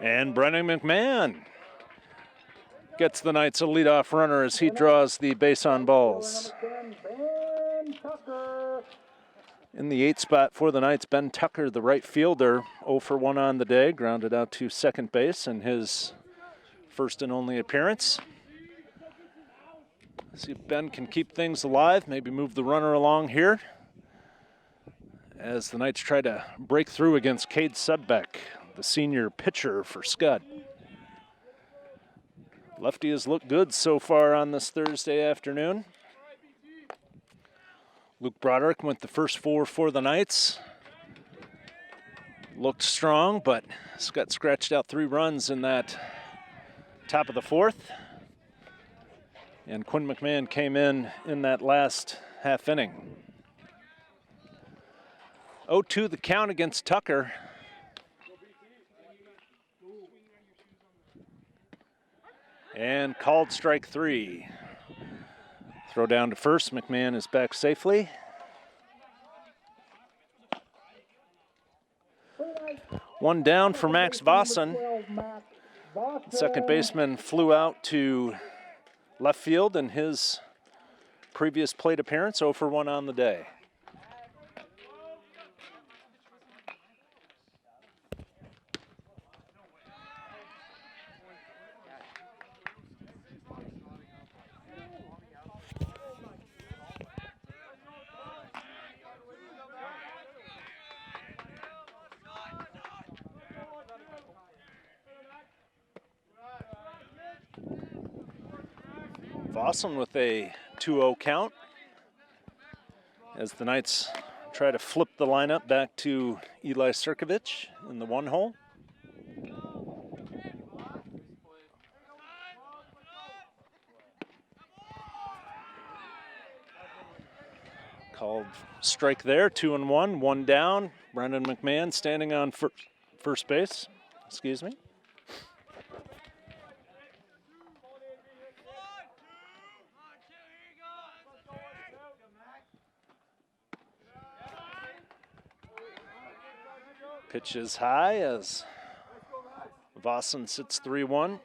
And Brennan McMahon gets the Knights a leadoff runner as he draws the base on balls. In the 8th spot for the Knights, Ben Tucker, the right fielder, 0 for 1 on the day, grounded out to second base in his first and only appearance. See if Ben can keep things alive, maybe move the runner along here as the Knights try to break through against Cade Sudbeck, the senior pitcher for Skutt. Lefty has looked good so far on this Thursday afternoon. Luke Broderick went the first 4 for the Knights. Looked strong, but Skutt scratched out 3 runs in that top of the 4th. And Quinn McMahon came in that last half inning. 0-2 the count against Tucker. And called strike 3. Throw down to first. McMahon is back safely. One down for Max Vossen. Second baseman flew out to left field in his previous plate appearance, 0 for 1 on the day. Vossen with a 2-0 count as the Knights try to flip the lineup back to Eli Sirkovich in the 1 hole. Called strike there, 2-1, 1 down. Brendan McMahon standing on first base, excuse me. Pitch is high as Vossen sits 3-1.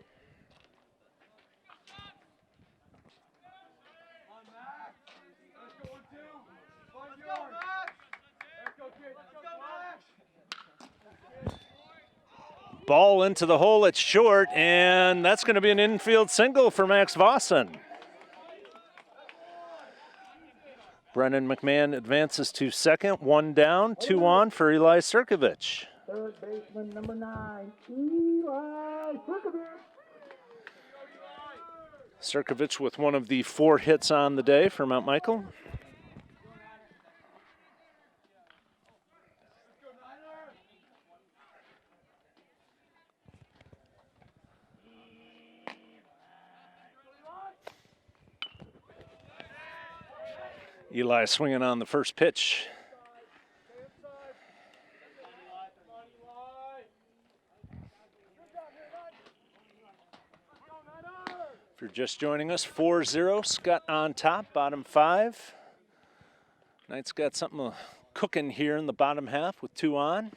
Ball into the hole, it's short, and that's going to be an infield single for Max Vossen. Brendan McMahon advances to second, 1 down, 2 on for Eli Sirkovich. Third baseman, number 9, Eli Sirkovich. Sirkovich with one of the 4 hits on the day for Mount Michael. Eli swinging on the first pitch. If you're just joining us, 4-0, Skutt on top, bottom 5. Knights got something cooking here in the bottom half with 2 on.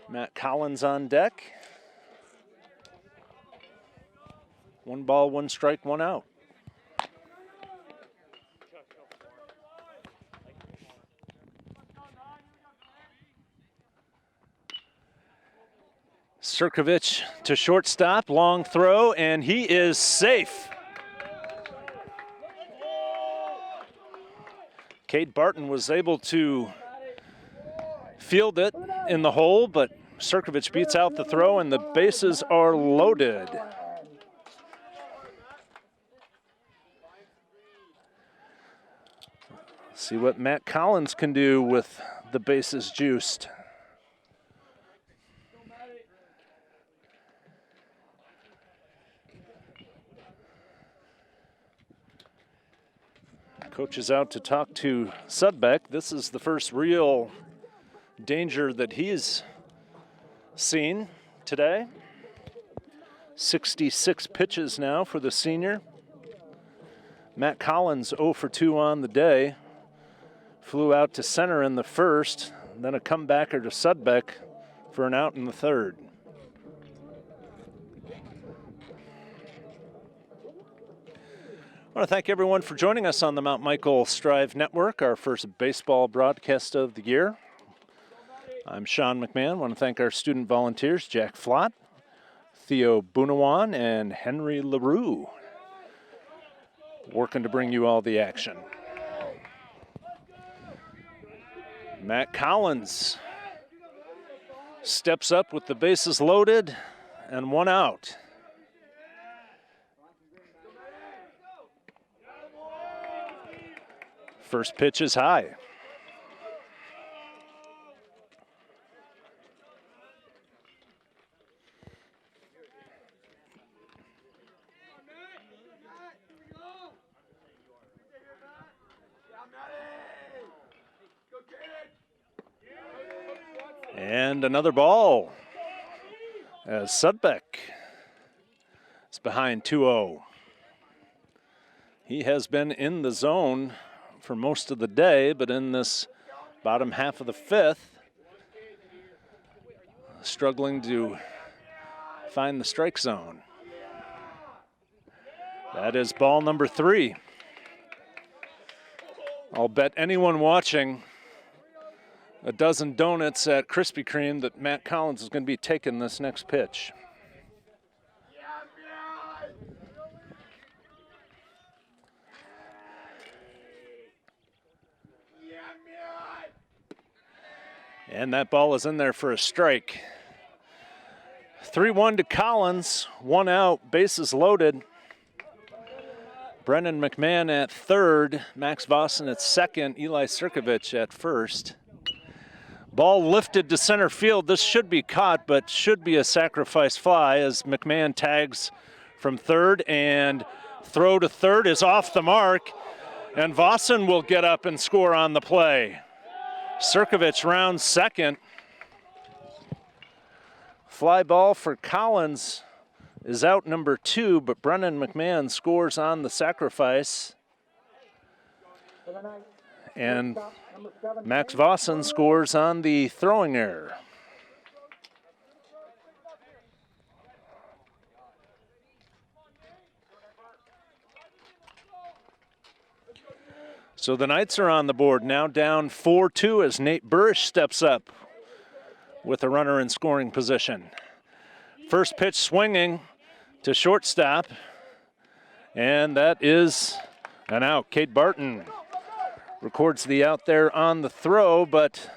Matt Collins on deck. 1 ball, 1 strike, 1 out. Sirkovich to shortstop, long throw, and he is safe. Cade Barton was able to field it in the hole, but Sirkovich beats out the throw, and the bases are loaded. See what Matt Collins can do with the bases juiced. Coach is out to talk to Sudbeck. This is the first real danger that he's seen today. 66 pitches now for the senior. Matt Collins 0 for 2 on the day. Flew out to center in the first, then a comebacker to Sudbeck for an out in the third. I want to thank everyone for joining us on the Mount Michael Strive Network, our first baseball broadcast of the year. I'm Sean McMahon. I want to thank our student volunteers, Jack Flott, Theo Bunawan, and Henry LaRue, working to bring you all the action. Matt Collins steps up with the bases loaded and one out. First pitch is high. And another ball as Sudbeck is behind 2-0. He has been in the zone for most of the day, but in this bottom half of the fifth, struggling to find the strike zone. That is ball number 3. I'll bet anyone watching a dozen donuts at Krispy Kreme that Matt Collins is going to be taking this next pitch. And that ball is in there for a strike. 3-1 to Collins, 1 out, bases loaded. Brennan McMahon at third, Max Vossen at second, Eli Sirkovich at first. Ball lifted to center field. This should be caught, but should be a sacrifice fly as McMahon tags from third, and throw to third is off the mark, and Vossen will get up and score on the play. Sirkovich rounds second. Fly ball for Collins is out number 2, but Brennan McMahon scores on the sacrifice. And Max Vossen scores on the throwing error. So the Knights are on the board now, down 4-2 as Nate Burrish steps up with a runner in scoring position. First pitch swinging to shortstop, and that is an out. Cade Barton records the out there on the throw, but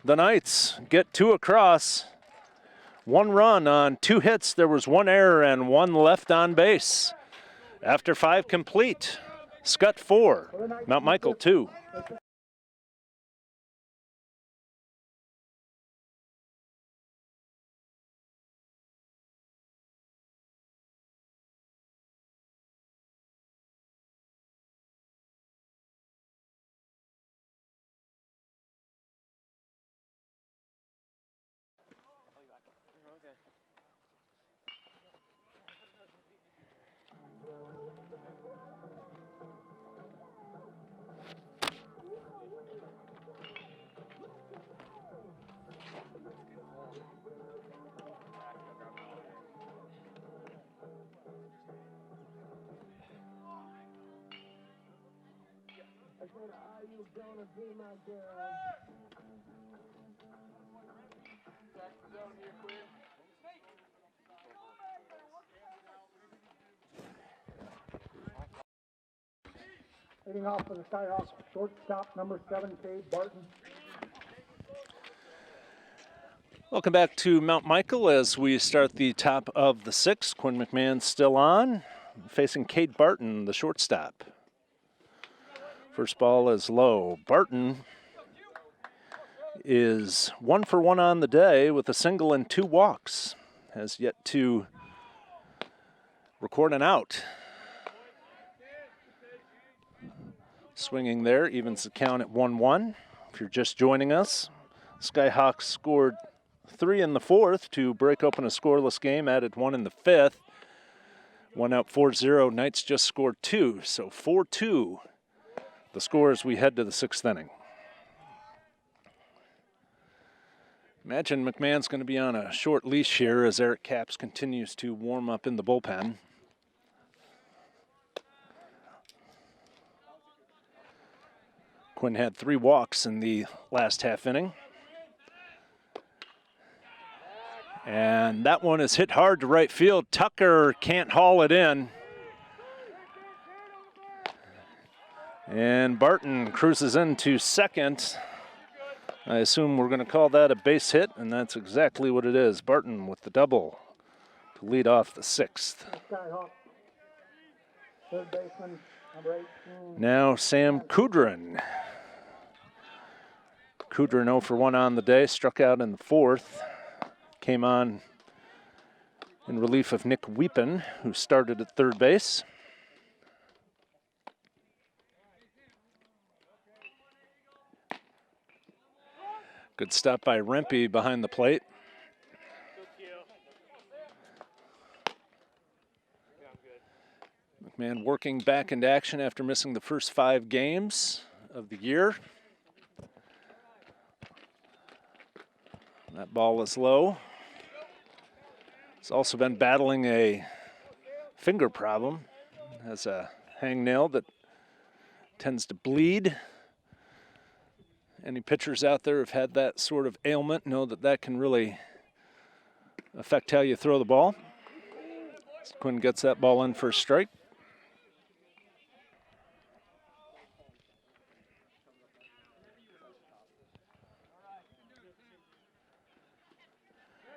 the Knights get 2 across. 1 run on 2 hits. There was 1 error and 1 left on base. After 5 complete, Skutt 4, Mount Michael 2. Leading off for the Skyhawks, shortstop number 7, Cade Barton. Welcome back to Mount Michael as we start the top of the 6th. Quinn McMahon still on, facing Cade Barton, the shortstop. First ball is low. Barton is 1 for 1 on the day with a single and 2 walks. Has yet to record an out. Swinging there, evens the count at 1-1. If you're just joining us, Skyhawks scored 3 in the 4th to break open a scoreless game, added 1 in the 5th. 1 out 4-0, Knights just scored 2, so 4-2. The score as we head to the 6th inning. Imagine McMahon's going to be on a short leash here as Eric Capps continues to warm up in the bullpen. Quinn had 3 walks in the last half inning. And that one is hit hard to right field. Tucker can't haul it in. And Barton cruises into second. I assume we're going to call that a base hit, and that's exactly what it is. Barton with the double to lead off the 6th. Skyhawk, third baseman, number 18. Now Sam Kudrin. Kudrin 0 for 1 on the day, struck out in the 4th. Came on in relief of Nick Weepin, who started at third base. Good stop by Rempe behind the plate. McMahon working back into action after missing the first 5 games of the year. That ball is low. He's also been battling a finger problem. Has a hangnail that tends to bleed. Any pitchers out there who've had that sort of ailment know that that can really affect how you throw the ball. Quinn gets that ball in for a strike.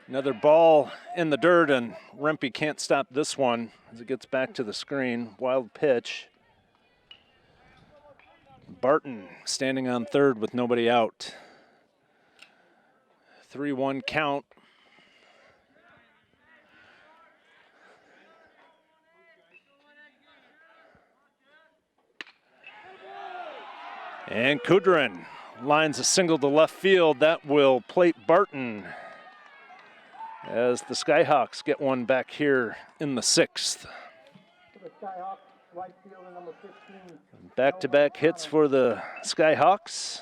Another ball in the dirt, and Rempe can't stop this one as it gets back to the screen. Wild pitch. Barton standing on third with nobody out. 3-1 count. And Kudrin lines a single to left field. That will plate Barton as the Skyhawks get one back here in the 6th. The Skyhawks, right fielder, number 15. Back-to-back hits for the Skyhawks.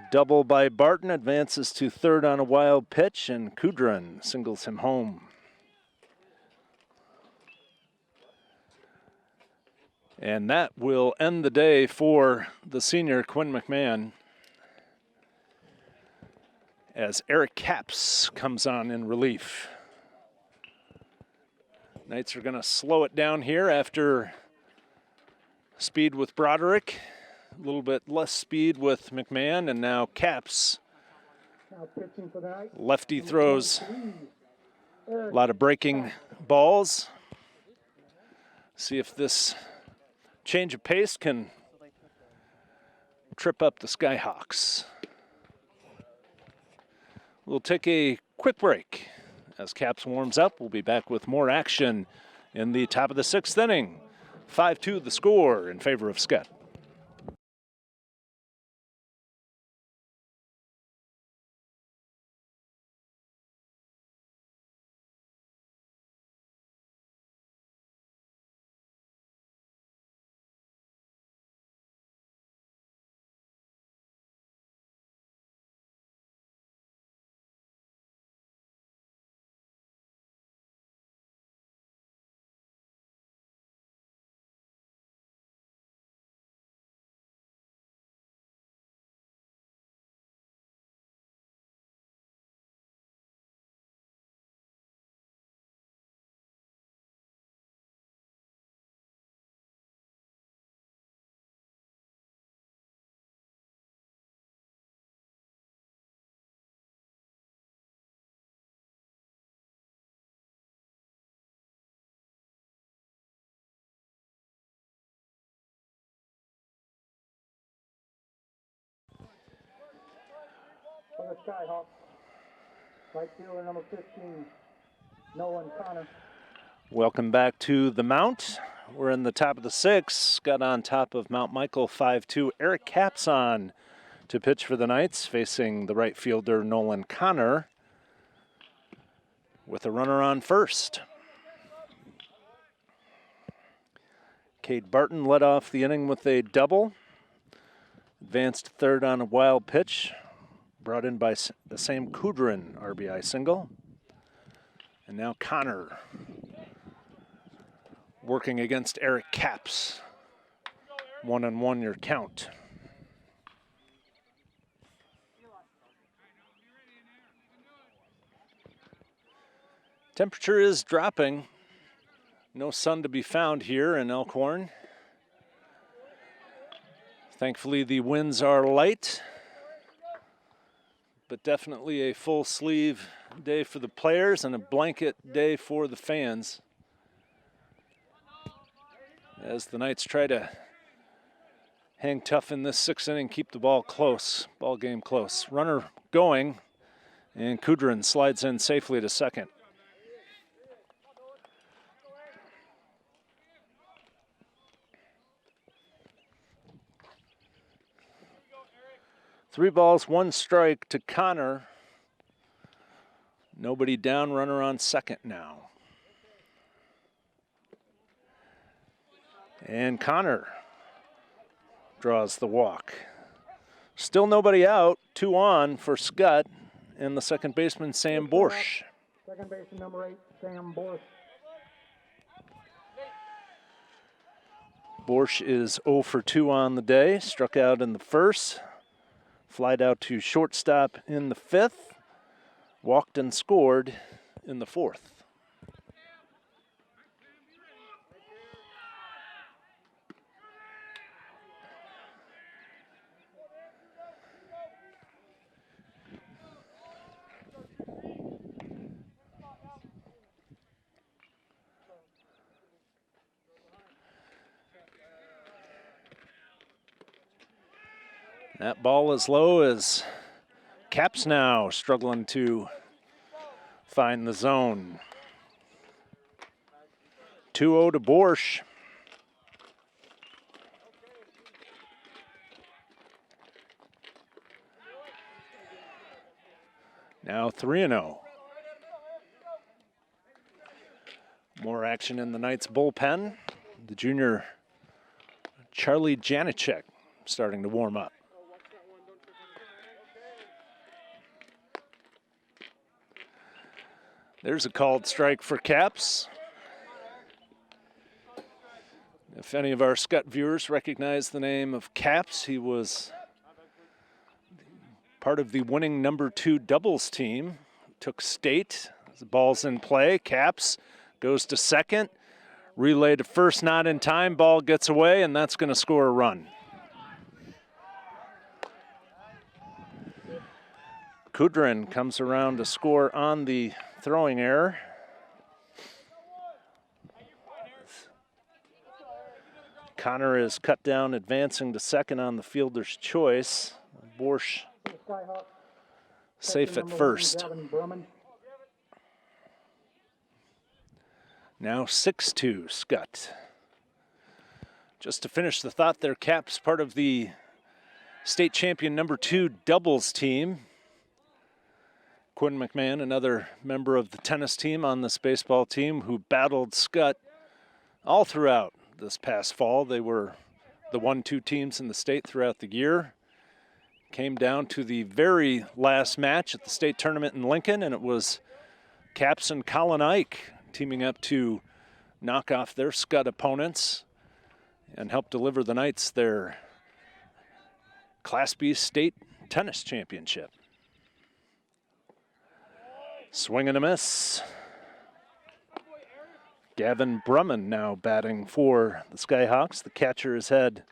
Double by Barton, advances to third on a wild pitch, and Kudrin singles him home. And that will end the day for the senior Quinn McMahon, as Eric Capps comes on in relief. Knights are going to slow it down here after speed with Broderick, a little bit less speed with McMahon, and now Capps. Now pitching for the night. Lefty throws a lot of breaking balls. See if this change of pace can trip up the Skyhawks. We'll take a quick break. As Capps warms up, we'll be back with more action in the top of the 6th inning. 5-2 the score in favor of Skutt. For the Skyhawks, right fielder, number 15, Nolan Connor. Welcome back to the Mount. We're in the top of the 6th. Got on top of Mount Michael 5-2. Eric Capps on to pitch for the Knights, facing the right fielder Nolan Connor with a runner on first. Cade Barton led off the inning with a double. Advanced third on a wild pitch, brought in by the Sam Kudrin RBI single. And now Connor working against Eric Capps. 1-1 your count. Temperature is dropping. No sun to be found here in Elkhorn. Thankfully, the winds are light, but definitely a full sleeve day for the players and a blanket day for the fans, as the Knights try to hang tough in this 6th inning, keep the ball game close. Runner going, and Kudrin slides in safely to second. Three balls, one strike to Connor. Nobody down, runner on second now. And Connor draws the walk. Still nobody out, 2 on for Skutt and the second baseman, Sam Borsch. Second baseman, number 8, Sam Borsch. Borsch is 0 for 2 on the day, struck out in the first, flied out to shortstop in the 5th, walked and scored in the 4th. That ball is low as Caps now struggling to find the zone. 2-0 to Borsch. Now 3-0. More action in the Knights bullpen. The junior Charlie Janicek starting to warm up. There's a called strike for Caps. If any of our Skutt viewers recognize the name of Caps, he was part of the winning number 2 doubles team. Took state. The ball's in play. Caps goes to second. Relay to first, not in time. Ball gets away, and that's going to score a run. Kudrin comes around to score on the throwing error. Connor is cut down, advancing to second on the fielder's choice. Borsch safe at first. Now 6-2 Skutt. Just to finish the thought there, Caps part of the state champion number 2 doubles team. Quinn McMahon, another member of the tennis team on this baseball team, who battled Skutt all throughout this past fall. They were the 1-2 teams in the state throughout the year. Came down to the very last match at the state tournament in Lincoln, and it was Caps and Colin Ike teaming up to knock off their Skutt opponents and help deliver the Knights their Class B state tennis championship. Swing and a miss. Gavin Brumman now batting for the Skyhawks. The catcher has had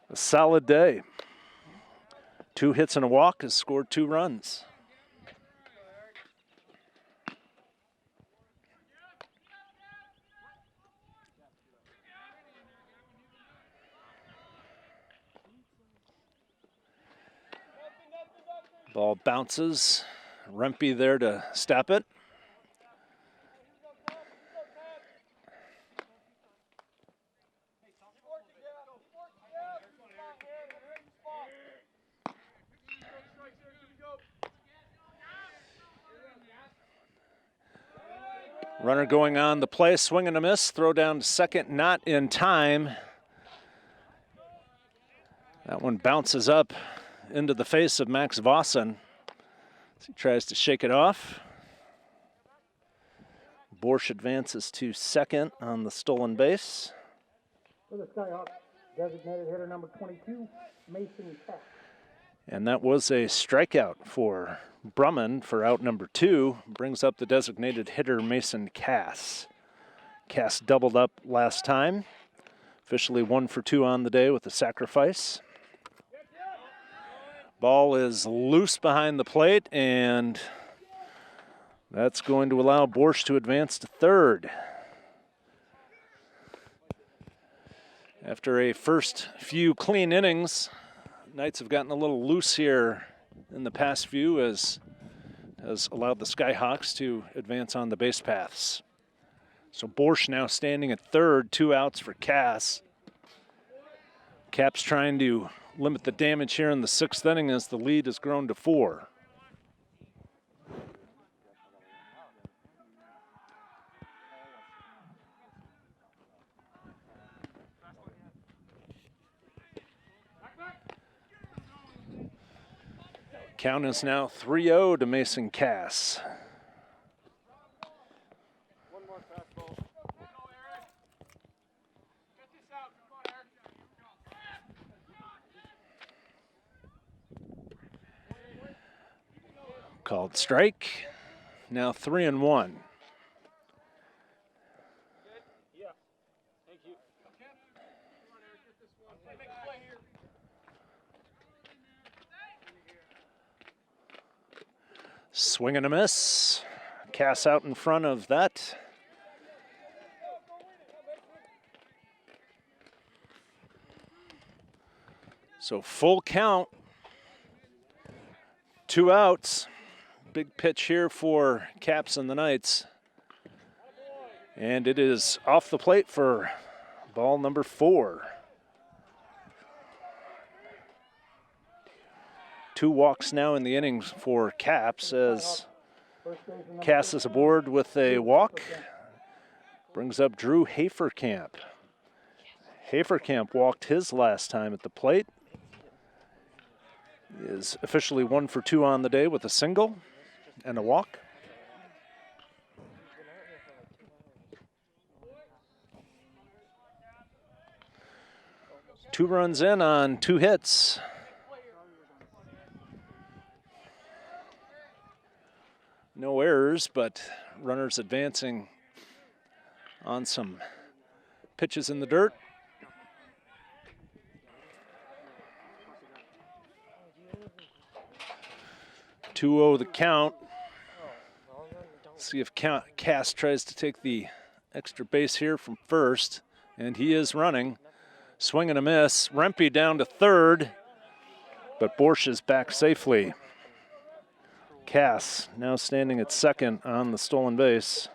a solid day. 2 hits and a walk, has scored 2 runs. Ball bounces. Rempe there to stop it. Runner going on the play, swing and a miss, throw down to second, not in time. That one bounces up into the face of Max Vossen. He tries to shake it off. Borsch advances to second on the stolen base. For the Skyhawks, designated hitter number 22, Mason Cass. And that was a strikeout for Brumman for out number 2. Brings up the designated hitter, Mason Cass. Cass doubled up last time. Officially 1 for 2 on the day with a sacrifice. Ball is loose behind the plate, and that's going to allow Borsch to advance to third. After a first few clean innings, Knights have gotten a little loose here in the past few, as has allowed the Skyhawks to advance on the base paths. So Borsch now standing at third, 2 outs for Cass. Cap's trying to limit the damage here in the 6th inning as the lead has grown to 4. Count is now 3-0 to Mason Cass. Called strike. Now 3-1. Swing and a miss. Cass out in front of that. So full count. 2 outs. Big pitch here for Caps and the Knights. And it is off the plate for ball number 4. 2 walks now in the innings for Caps as Cass is aboard with a walk. Brings up Drew Haferkamp. Haferkamp walked his last time at the plate. He is officially 1 for 2 on the day with a single and a walk. Two runs in on 2 hits. No errors, but runners advancing on some pitches in the dirt. 2-0 the count. See if Cass tries to take the extra base here from first, and he is running. Swing and a miss. Rempe down to third, but Borsch is back safely. Cass now standing at second on the stolen base.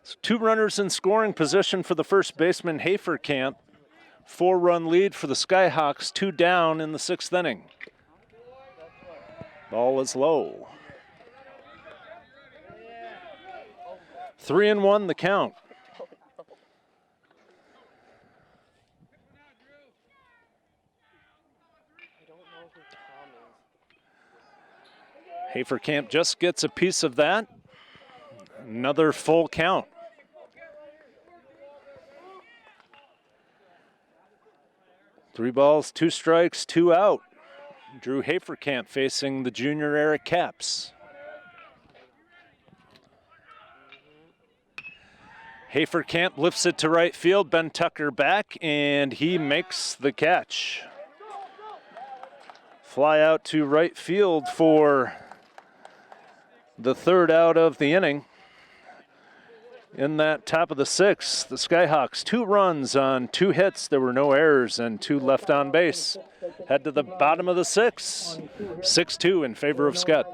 So 2 runners in scoring position for the first baseman, Haferkamp. 4-run lead for the Skyhawks, 2 down in the 6th inning. Ball is low. 3-1 the count. Haferkamp just gets a piece of that. Another full count. Three balls, 2 strikes, 2 out. Drew Haferkamp facing the junior Eric Caps. Haferkamp lifts it to right field. Ben Tucker back, and he makes the catch. Fly out to right field for the 3rd out of the inning. In that top of the 6th, the Skyhawks 2 runs on 2 hits. There were no errors and 2 left on base. Head to the bottom of the 6th. 6-2 in favor of Skutt.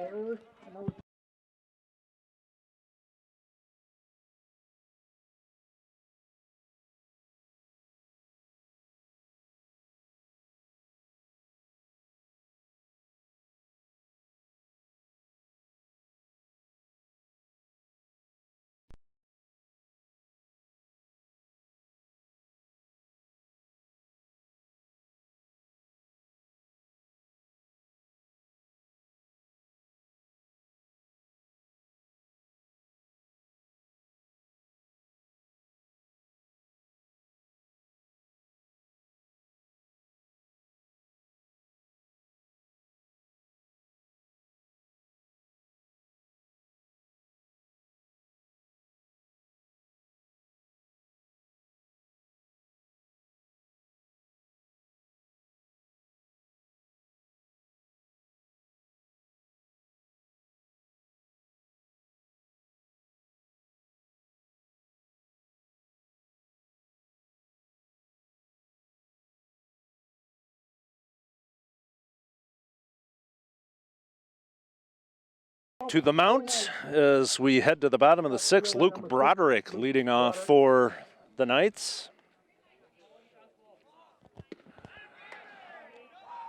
To the mount as we head to the bottom of the sixth. Luke Broderick leading off for the Knights.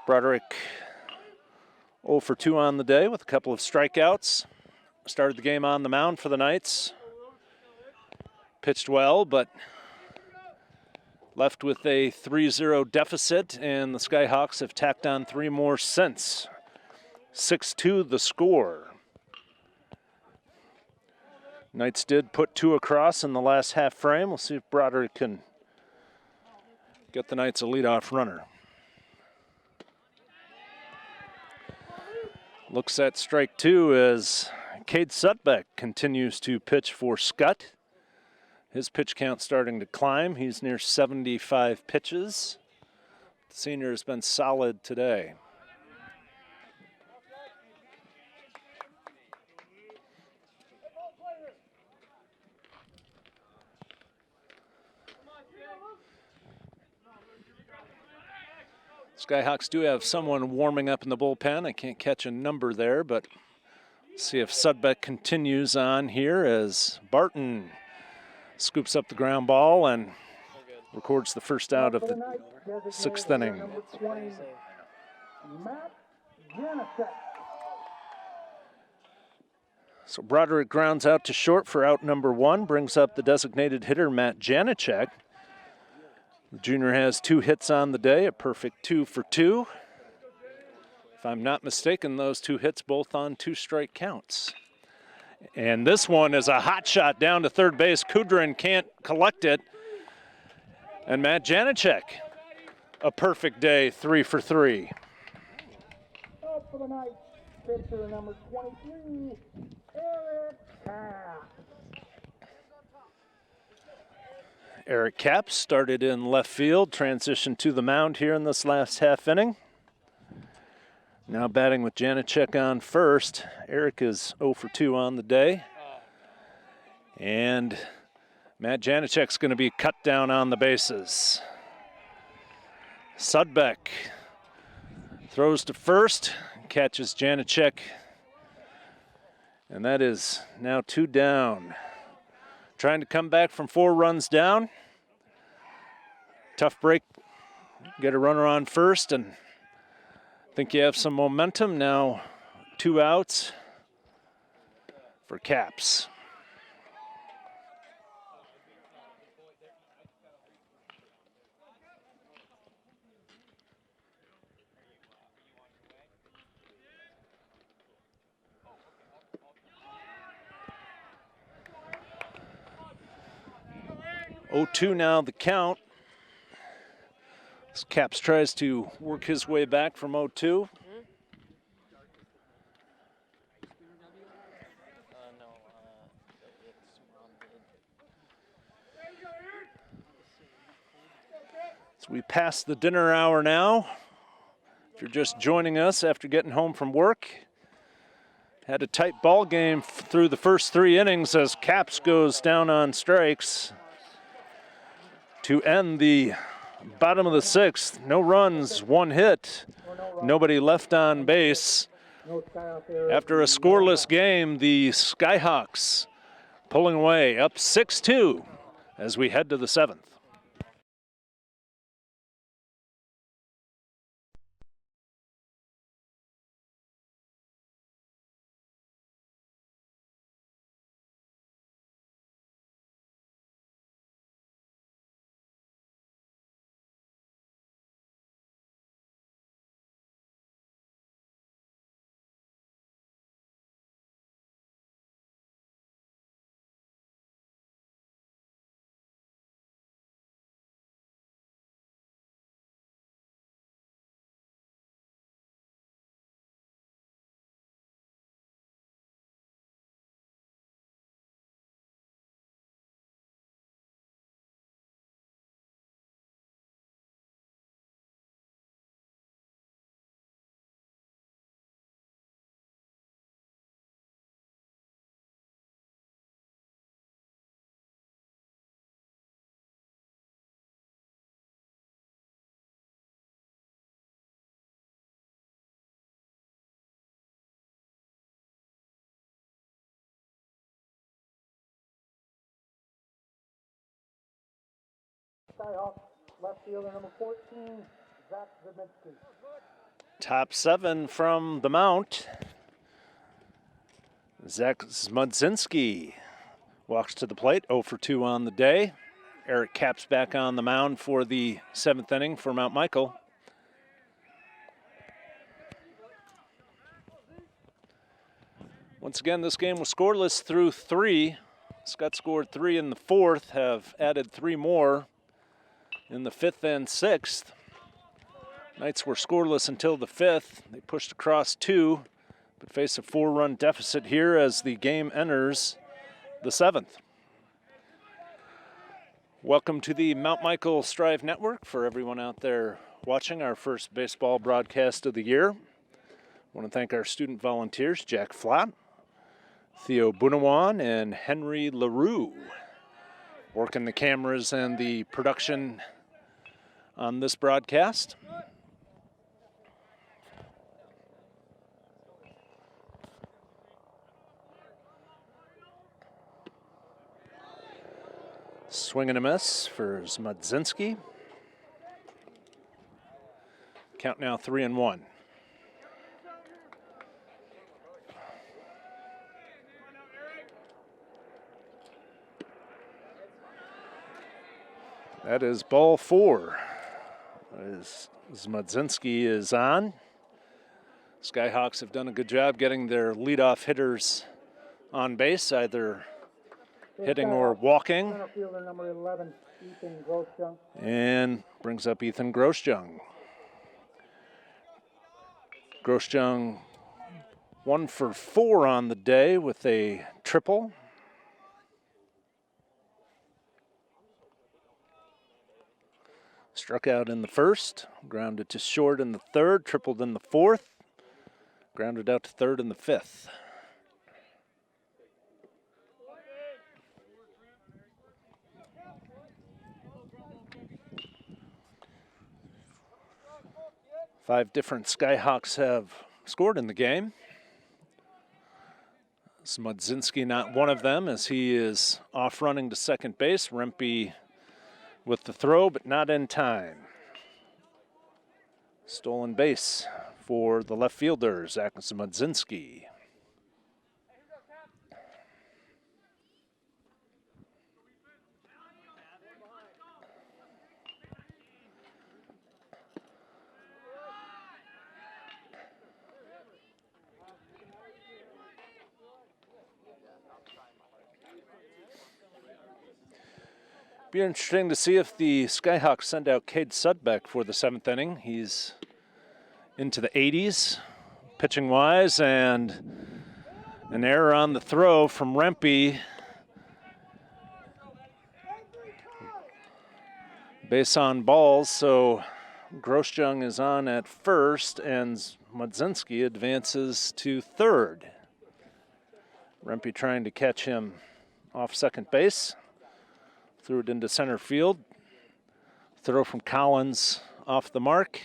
Broderick 0 for 2 on the day with a couple of strikeouts. Started the game on the mound for the Knights. Pitched well, but left with a 3-0 deficit, and the Skyhawks have tacked on 3 more since. 6-2 the score. Knights did put 2 across in the last half frame. We'll see if Broderick can get the Knights a leadoff runner. Looks at strike 2 as Cade Sutbeck continues to pitch for Skutt. His pitch count starting to climb. He's near 75 pitches. The senior has been solid today. Skyhawks do have someone warming up in the bullpen. I can't catch a number there, but see if Sudbeck continues on here as Barton scoops up the ground ball and records the first out of the 6th inning. So Broderick grounds out to short for out number 1, brings up the designated hitter Matt Janicek. The junior has 2 hits on the day, a perfect 2 for 2. If I'm not mistaken, those 2 hits both on 2-strike counts. And this one is a hot shot down to third base. Kudrin can't collect it. And Matt Janicek, a perfect day, 3 for 3. Up for the night, pitcher number 23, Eric Capp. Eric Capp started in left field, transitioned to the mound here in this last half inning. Now batting with Janicek on first. Eric is 0 for 2 on the day. And Matt Janicek's going to be cut down on the bases. Sudbeck throws to first, catches Janicek. And that is now 2 down. Trying to come back from 4 runs down. Tough break. Get a runner on first, and I think you have some momentum. Now 2 outs for Caps. Oh, 2 now the count. As Caps tries to work his way back from 0-2. So we pass the dinner hour now. If you're just joining us after getting home from work, had a tight ball game through the first 3 innings as Caps goes down on strikes to end the bottom of the 6th. No runs, 1 hit, nobody left on base. After a scoreless game, the Skyhawks pulling away up 6-2 as we head to the 7th. Skyhawks left fielder number 14, Zach Zeminski. Top 7 from the mount. Zach Smudzinski walks to the plate, 0 for 2 on the day. Eric Capps back on the mound for the 7th inning for Mount Michael. Once again, this game was scoreless through 3. Skutt scored 3 in the 4th, have added 3 more in the 5th and 6th. Knights were scoreless until the 5th. They pushed across 2, but face a 4-run deficit here as the game enters the 7th. Welcome to the Mount Michael Strive Network for everyone out there watching our first baseball broadcast of the year. I want to thank our student volunteers, Jack Flott, Theo Bunawan, and Henry LaRue, working the cameras and the production on this broadcast. Swing and a miss for Smudzinski. Count now 3-1. That is ball 4. As Smudzinski is on. Skyhawks have done a good job getting their leadoff hitters on base, either hitting or walking. Center fielder number 11, Ethan Grosjean. And brings up Ethan Grosjean. Grosjean 1 for 4 on the day with a triple. Struck out in the 1st, grounded to short in the 3rd, tripled in the 4th, grounded out to 3rd in the 5th. Five different Skyhawks have scored in the game. Smudzinski not one of them, as he is off running to second base. Rempe with the throw, but not in time. Stolen base for the left fielder, Zach Smudzinski. Be interesting to see if the Skyhawks send out Cade Sudbeck for the 7th inning. He's into the 80s, pitching-wise, and an error on the throw from Rempe. Base on balls, so Grosjean is on at first, and Smudzinski advances to 3rd. Rempe trying to catch him off second base. Threw it into center field. Throw from Collins off the mark.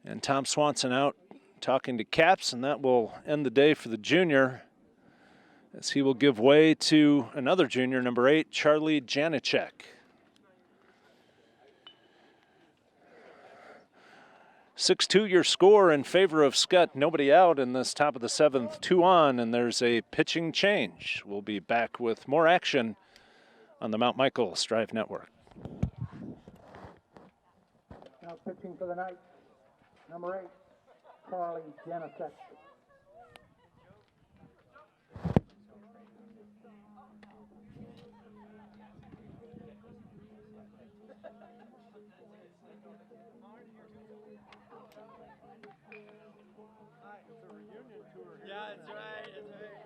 And Tom Swanson out talking to Capps, and that will end the day for the junior, as he will give way to another junior, number 8, Charlie Janicek. 6-2 your score in favor of Skutt. Nobody out in this top of the 7th, 2 on, and there's a pitching change. We'll be back with more action on the Mount Michael Strive Network. Now pitching for the Knights, number 8, Charlie Janicek. Yeah, that's right, that's right.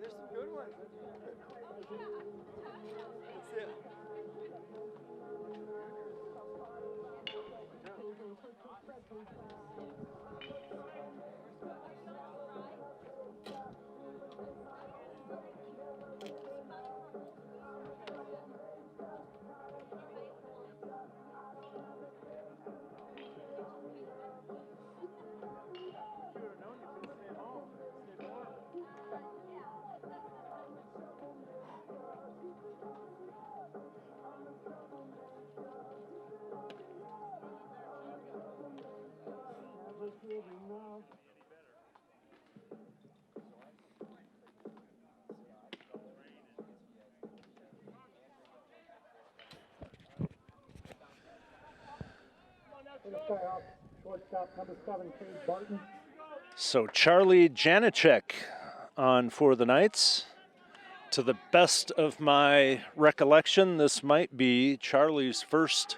There's some good ones. That's it. Skyhawk, shortstop number 7, Cade Barton. So Charlie Janicek on for the Knights. To the best of my recollection, this might be Charlie's first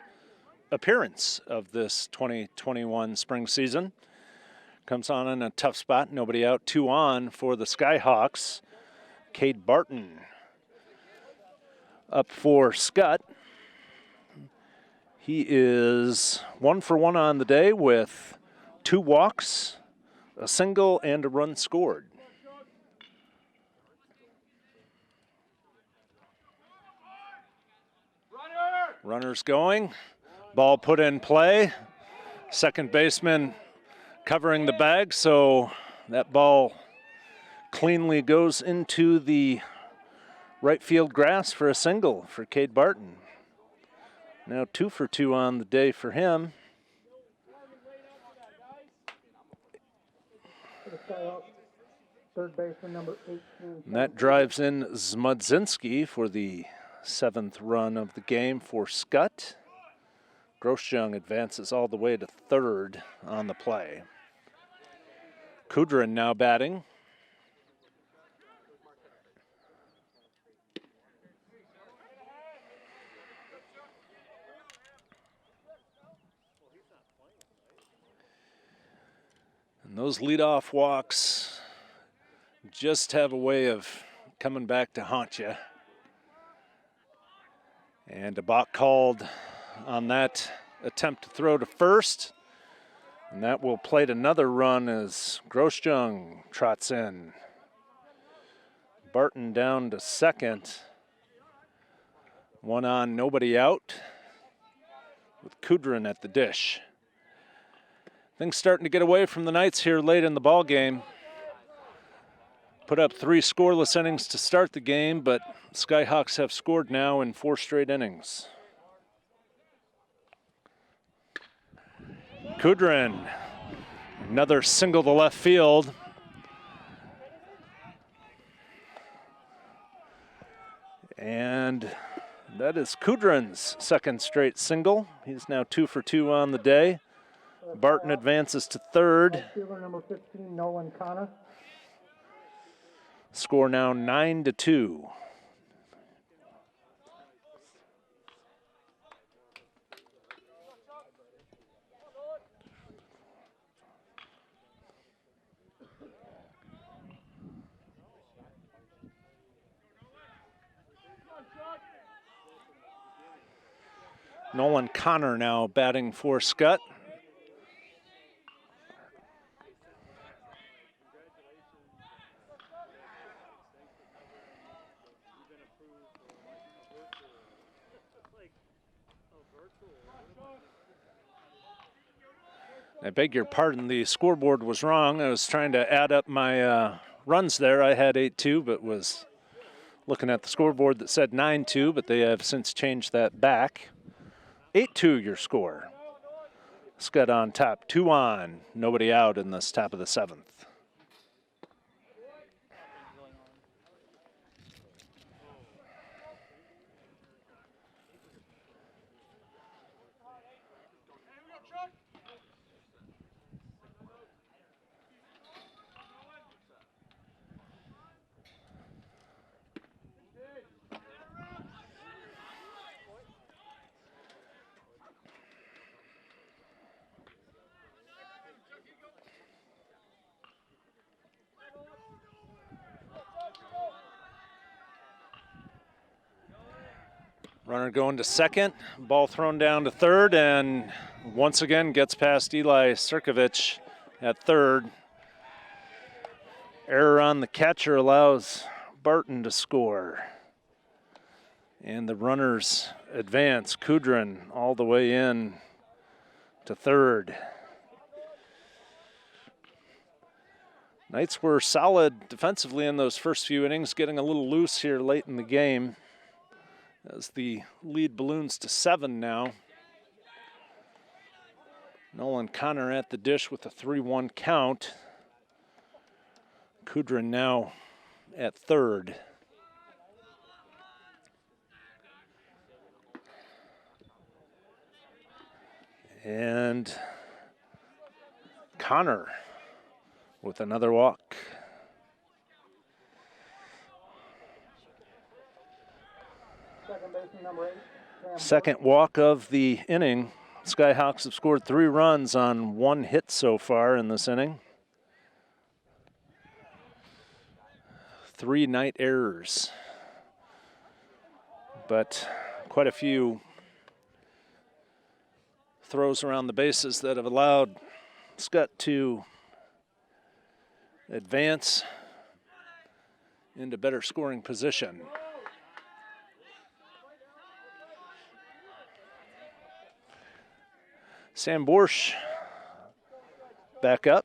appearance of this 2021 spring season. Comes on in a tough spot, nobody out, 2 on for the Skyhawks. Cade Barton up for Skutt. He is 1 for 1 on the day with 2 walks, a single, and a run scored. Runners going, ball put in play. Second baseman covering the bag, so that ball cleanly goes into the right field grass for a single for Cade Barton. Now 2 for 2 on the day for him. For the Skyhawks, third baseman number 18. And that drives in Zmudzinski for the 7th run of the game for Skutt. Grosjean advances all the way to third on the play. Kudrin now batting. And those leadoff walks just have a way of coming back to haunt you. And a balk called on that attempt to throw to first. And that will plate another run as Grosjean trots in. Barton down to second. 1 on, nobody out, with Kudrin at the dish. Things starting to get away from the Knights here late in the ball game. Put up 3 scoreless innings to start the game, but Skyhawks have scored now in 4 straight innings. Kudrin, another single to left field. And that is Kudrin's second straight single. He's now 2 for 2 on the day. Barton advances to third. Fielder number 15, Nolan Connor. Score now 9-2. Nolan Connor now batting for Skutt. I beg your pardon, the scoreboard was wrong. I was trying to add up my runs there. I had 8-2, but was looking at the scoreboard that said 9-2, but they have since changed that back. 8-2 your score. Skutt on top, 2 on, nobody out in this top of the 7th. Runner going to second, ball thrown down to third, and once again gets past Eli Sirkovich at third. Error on the catcher allows Barton to score. And the runners advance. Kudrin all the way in to third. Knights were solid defensively in those first few innings, getting a little loose here late in the game as the lead balloons to 7 now. Nolan Connor at the dish with a 3-1 count. Kudrin now at third. And Connor with another walk. Second baseman number 8. Sam Second walk of the inning. Skyhawks have scored 3 runs on 1 hit so far in this inning. 3 night errors, but quite a few throws around the bases that have allowed Skutt to advance into better scoring position. Sam Borsch back up.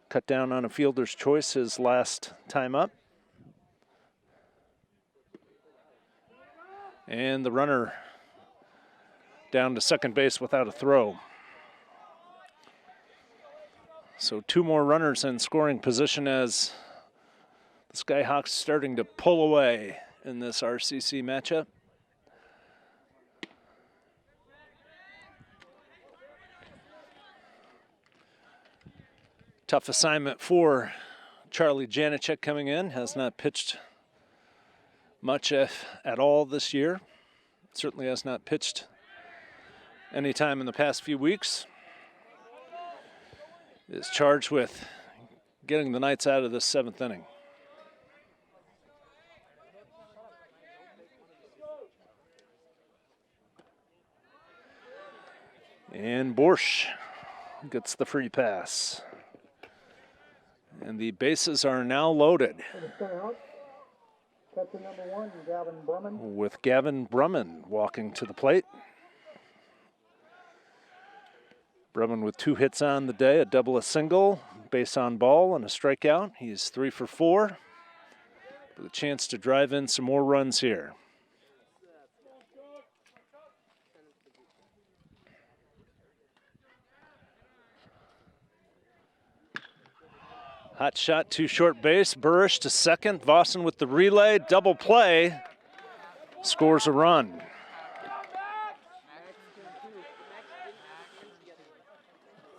Cut down on a fielder's choice his last time up. And the runner down to second base without a throw. So 2 more runners in scoring position as the Skyhawks starting to pull away in this RCC matchup. Tough assignment for Charlie Janicek coming in. Has not pitched much if at all this year. Certainly has not pitched any time in the past few weeks. Is charged with getting the Knights out of this 7th inning. And Borsch gets the free pass. And the bases are now loaded. catcher number 1, Gavin Brumman. With Gavin Brumman walking to the plate. Brumman with 2 hits on the day, a double, a single, base on ball, and a strikeout. He's 3 for 4. With a chance to drive in some more runs here. Hot shot to short base. Burrish to second. Vossen with the relay. Double play. Scores a run.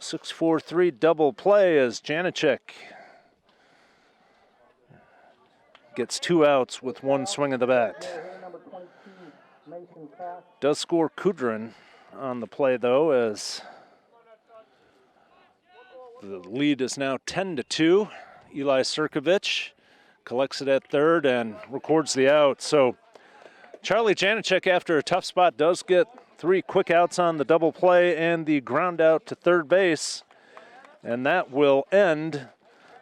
(6-4-3) double play as Janicek gets 2 outs with 1 swing of the bat. Does score Kudrin on the play though, as the lead is now 10-2. Eli Sirkovich collects it at third and records the out. So Charlie Janicek, after a tough spot, does get 3 quick outs on the double play and the ground out to third base. And that will end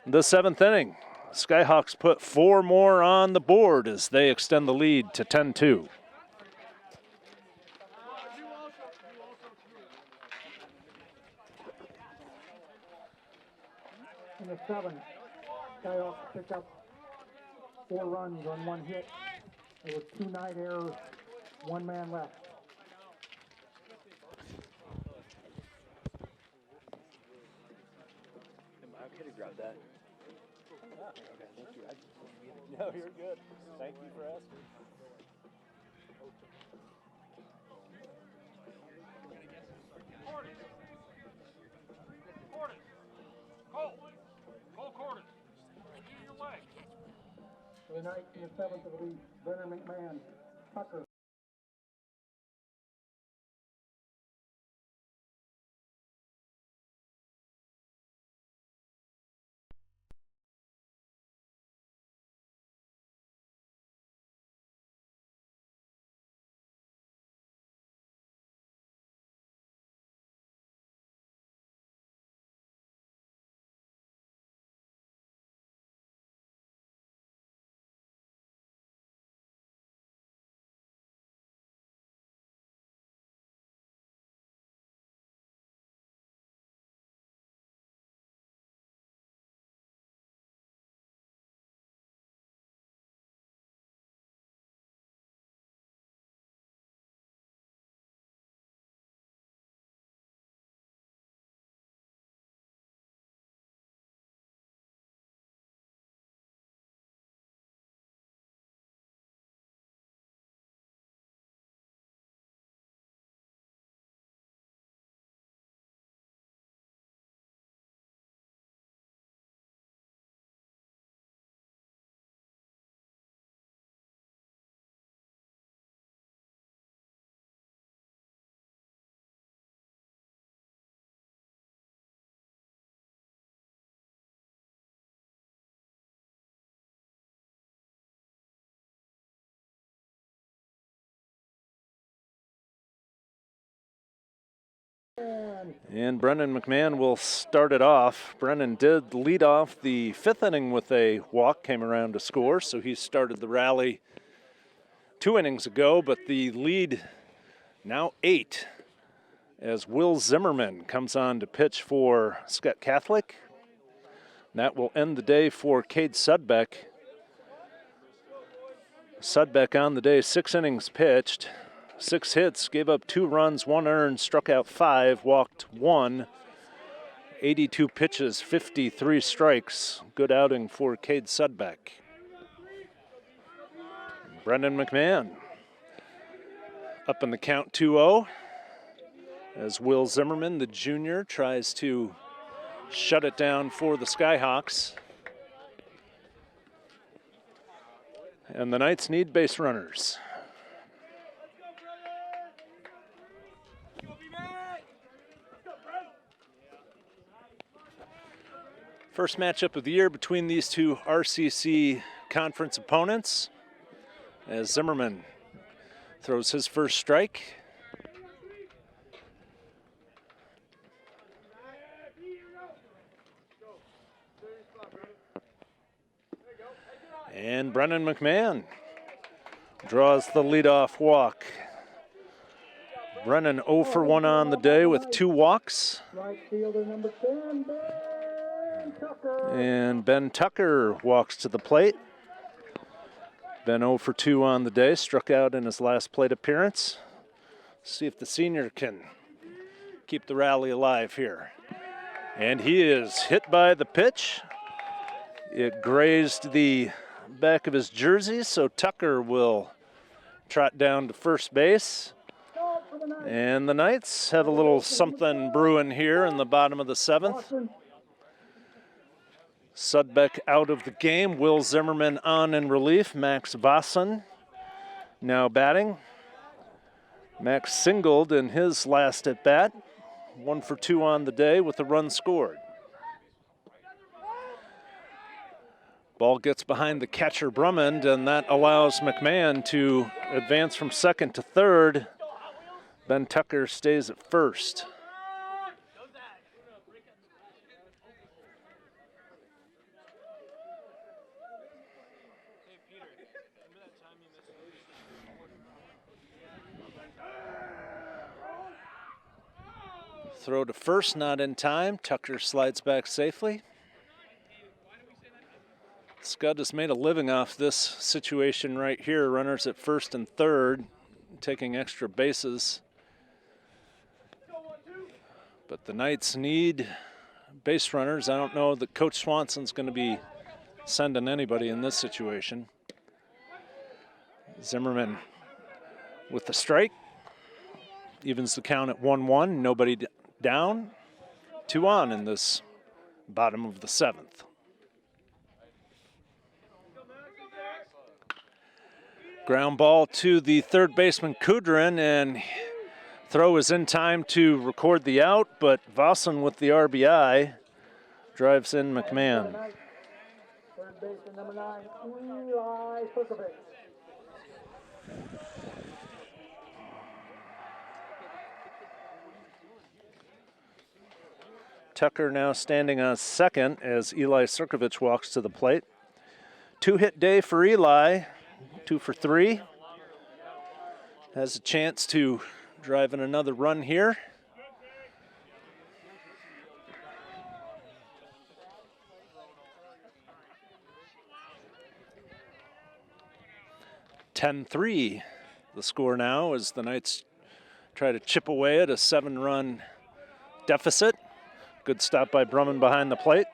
the 7th inning. Skyhawks put 4 more on the board as they extend the lead to 10-2. In the 7th, Skyhawks pick up 4 runs on 1 hit. There was 2 night errors, 1 man left. I could have grabbed that. Okay, thank you. No, you're good. Thank you for asking. For the night in the 7th of the league, Brenner McMahon, Tucker. And Brennan McMahon will start it off. Brennan did lead off the 5th inning with a walk, came around to score, so he started the rally 2 innings ago, but the lead now 8 as Will Zimmerman comes on to pitch for Skutt Catholic. That will end the day for Cade Sudbeck. Sudbeck on the day, 6 innings pitched, 6 hits, gave up 2 runs, 1 earned, struck out 5, walked 1, 82 pitches, 53 strikes. Good outing for Cade Sudbeck. Brendan McMahon up in the count 2-0 as Will Zimmerman, the junior, tries to shut it down for the Skyhawks. And the Knights need base runners. First matchup of the year between these two RCC conference opponents as Zimmerman throws his first strike. And Brennan McMahon draws the leadoff walk. Brennan 0 for 1 on the day with 2 walks. Right fielder number 10, Ben Tucker. And Ben Tucker walks to the plate. Ben 0 for 2 on the day, struck out in his last plate appearance. See if the senior can keep the rally alive here. And he is hit by the pitch. It grazed the back of his jersey, so Tucker will trot down to first base. And the Knights have a little something brewing here in the bottom of the 7th. Sudbeck out of the game. Will Zimmerman on in relief. Max Vossen now batting. Max singled in his last at bat. 1 for 2 on the day with a run scored. Ball gets behind the catcher Brummond, and that allows McMahon to advance from second to third. Ben Tucker stays at first. Throw to first, not in time. Tucker slides back safely. Skutt has made a living off this situation right here. Runners at first and third, taking extra bases. But the Knights need base runners. I don't know that Coach Swanson's going to be sending anybody in this situation. Zimmerman with the strike. Evens the count at 1-1. Nobody down. 2 on in this bottom of the 7th. Ground ball to the third baseman Kudrin, and throw is in time to record the out, but Vossen with the RBI drives in McMahon. Third baseman number 9, Eli Surkovic. Tucker now standing on second as Eli Surkovic walks to the plate. 2-hit day for Eli. 2 for 3. Has a chance to drive in another run here. (10-3) the score now as the Knights try to chip away at a 7-run deficit. Good stop by Brummond behind the plate.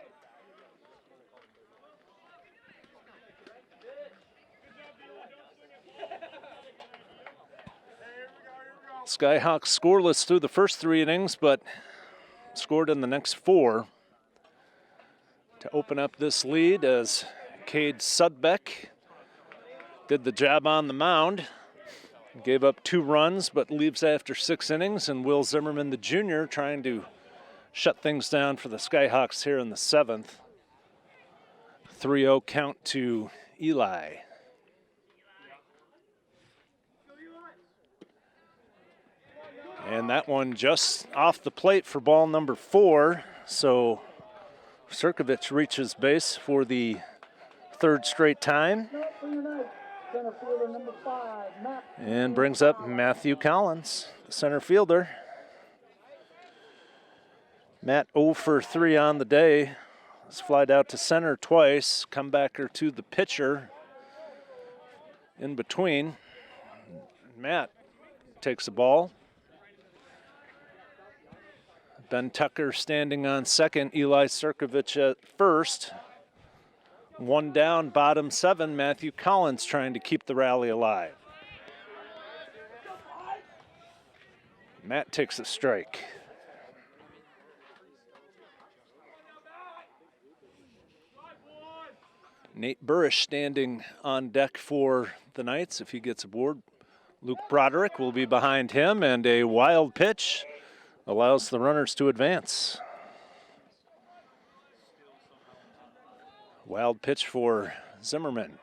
Skyhawks scoreless through the first 3 innings, but scored in the next 4 to open up this lead as Cade Sudbeck did the job on the mound. Gave up 2 runs, but leaves after 6 innings, and Will Zimmerman, the junior, trying to shut things down for the Skyhawks here in the 7th. 3-0 count to Eli. And that one just off the plate for ball number 4. So Sirkovich reaches base for the 3rd straight time. And brings up Matthew Collins, the center fielder. Matt 0 for 3 on the day. Has flied out to center twice, comebacker to the pitcher in between. Matt takes the ball. Ben Tucker standing on second, Eli Sirkovich at first. 1 down, bottom 7, Matthew Collins trying to keep the rally alive. Matt takes a strike. Nate Burrish standing on deck for the Knights if he gets aboard. Luke Broderick will be behind him, and a wild pitch allows the runners to advance. Wild pitch for Zimmerman.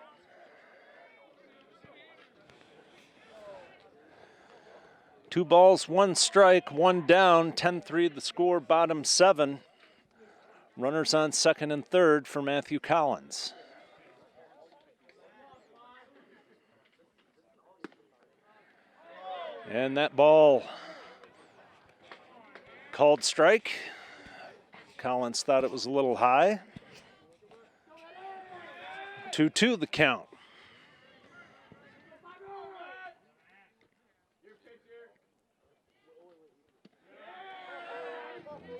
Two balls, 1 strike, 1 down, 10-3 the score, bottom 7. Runners on second and third for Matthew Collins. And that ball called strike. Collins thought it was a little high. 2-2 the count.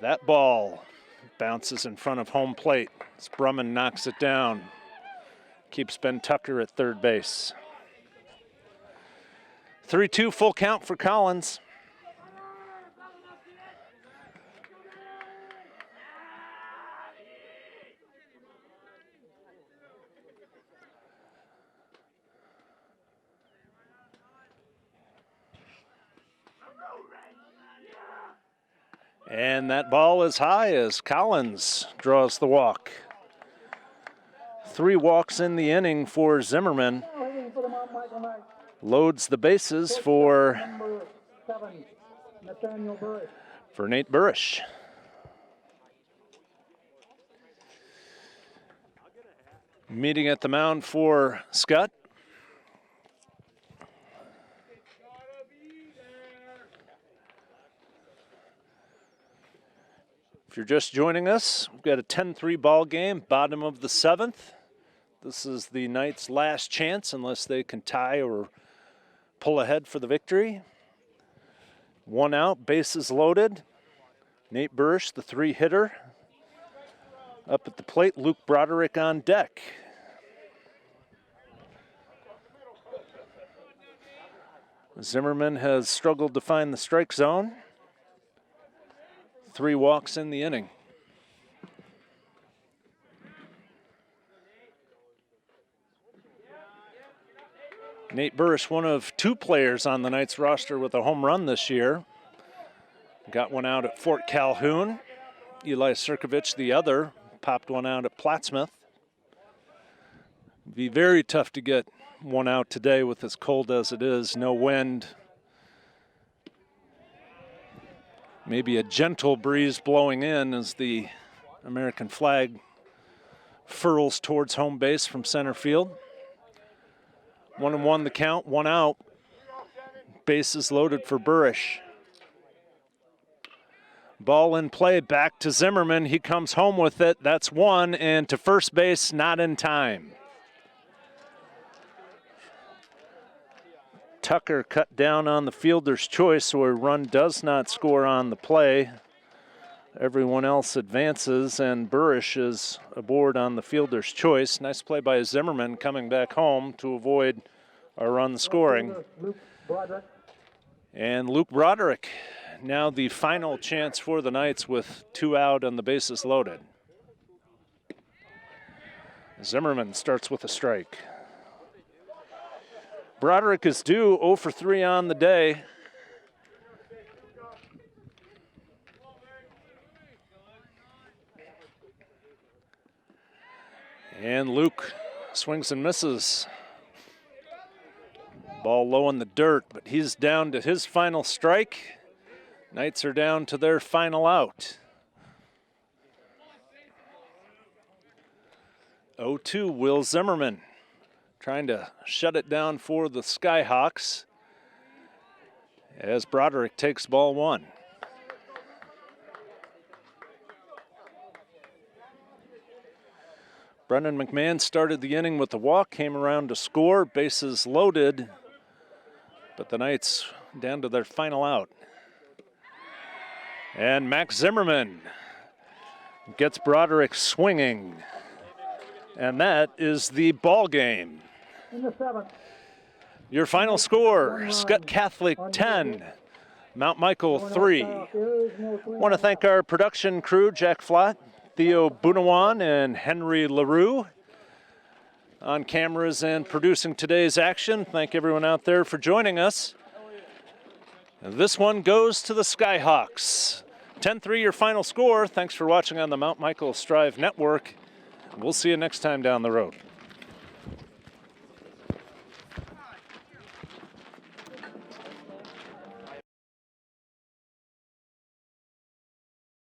That ball bounces in front of home plate. Sprumman knocks it down. Keeps Ben Tucker at third base. 3-2 full count for Collins. And that ball is high as Collins draws the walk. 3 walks in the inning for Zimmerman. Loads the bases for Nate Burrish. Meeting at the mound for Skutt. If you're just joining us, we've got a 10-3 ball game, bottom of the 7th. This is the Knights' last chance unless they can tie or pull ahead for the victory. 1 out, bases loaded. Nate Burrish, the 3-hitter. Up at the plate, Luke Broderick on deck. Zimmerman has struggled to find the strike zone. 3 walks in the inning. Nate Burrish, one of 2 players on the Knights roster with a home run this year. Got one out at Fort Calhoun. Eli Sirkovich, the other, popped one out at Plattsmouth. Be very tough to get one out today with as cold as it is, no wind. Maybe a gentle breeze blowing in as the American flag furls towards home base from center field. 1-1 the count, 1 out. Bases loaded for Burrish. Ball in play, back to Zimmerman. He comes home with it. That's 1, and to first base, not in time. Tucker cut down on the fielder's choice, so a run does not score on the play. Everyone else advances, and Burrish is aboard on the fielder's choice. Nice play by Zimmerman coming back home to avoid a run scoring. And Luke Broderick, now the final chance for the Knights with 2 out and the bases loaded. Zimmerman starts with a strike. Broderick is due 0 for 3 on the day. And Luke swings and misses. Ball low in the dirt, but he's down to his final strike. Knights are down to their final out. 0-2, Will Zimmerman trying to shut it down for the Skyhawks as Broderick takes ball 1. Brendan McMahon started the inning with the walk, came around to score, bases loaded, but the Knights down to their final out. And Max Zimmerman gets Broderick swinging. And that is the ball game. In the 7th. Your final score, Skutt Catholic 10, Mount Michael 3. Want to thank our production crew, Jack Flott, Theo Bunawan, and Henry LaRue on cameras and producing today's action. Thank everyone out there for joining us. This one goes to the Skyhawks. 10-3 your final score. Thanks for watching on the Mount Michael Strive Network. We'll see you next time down the road.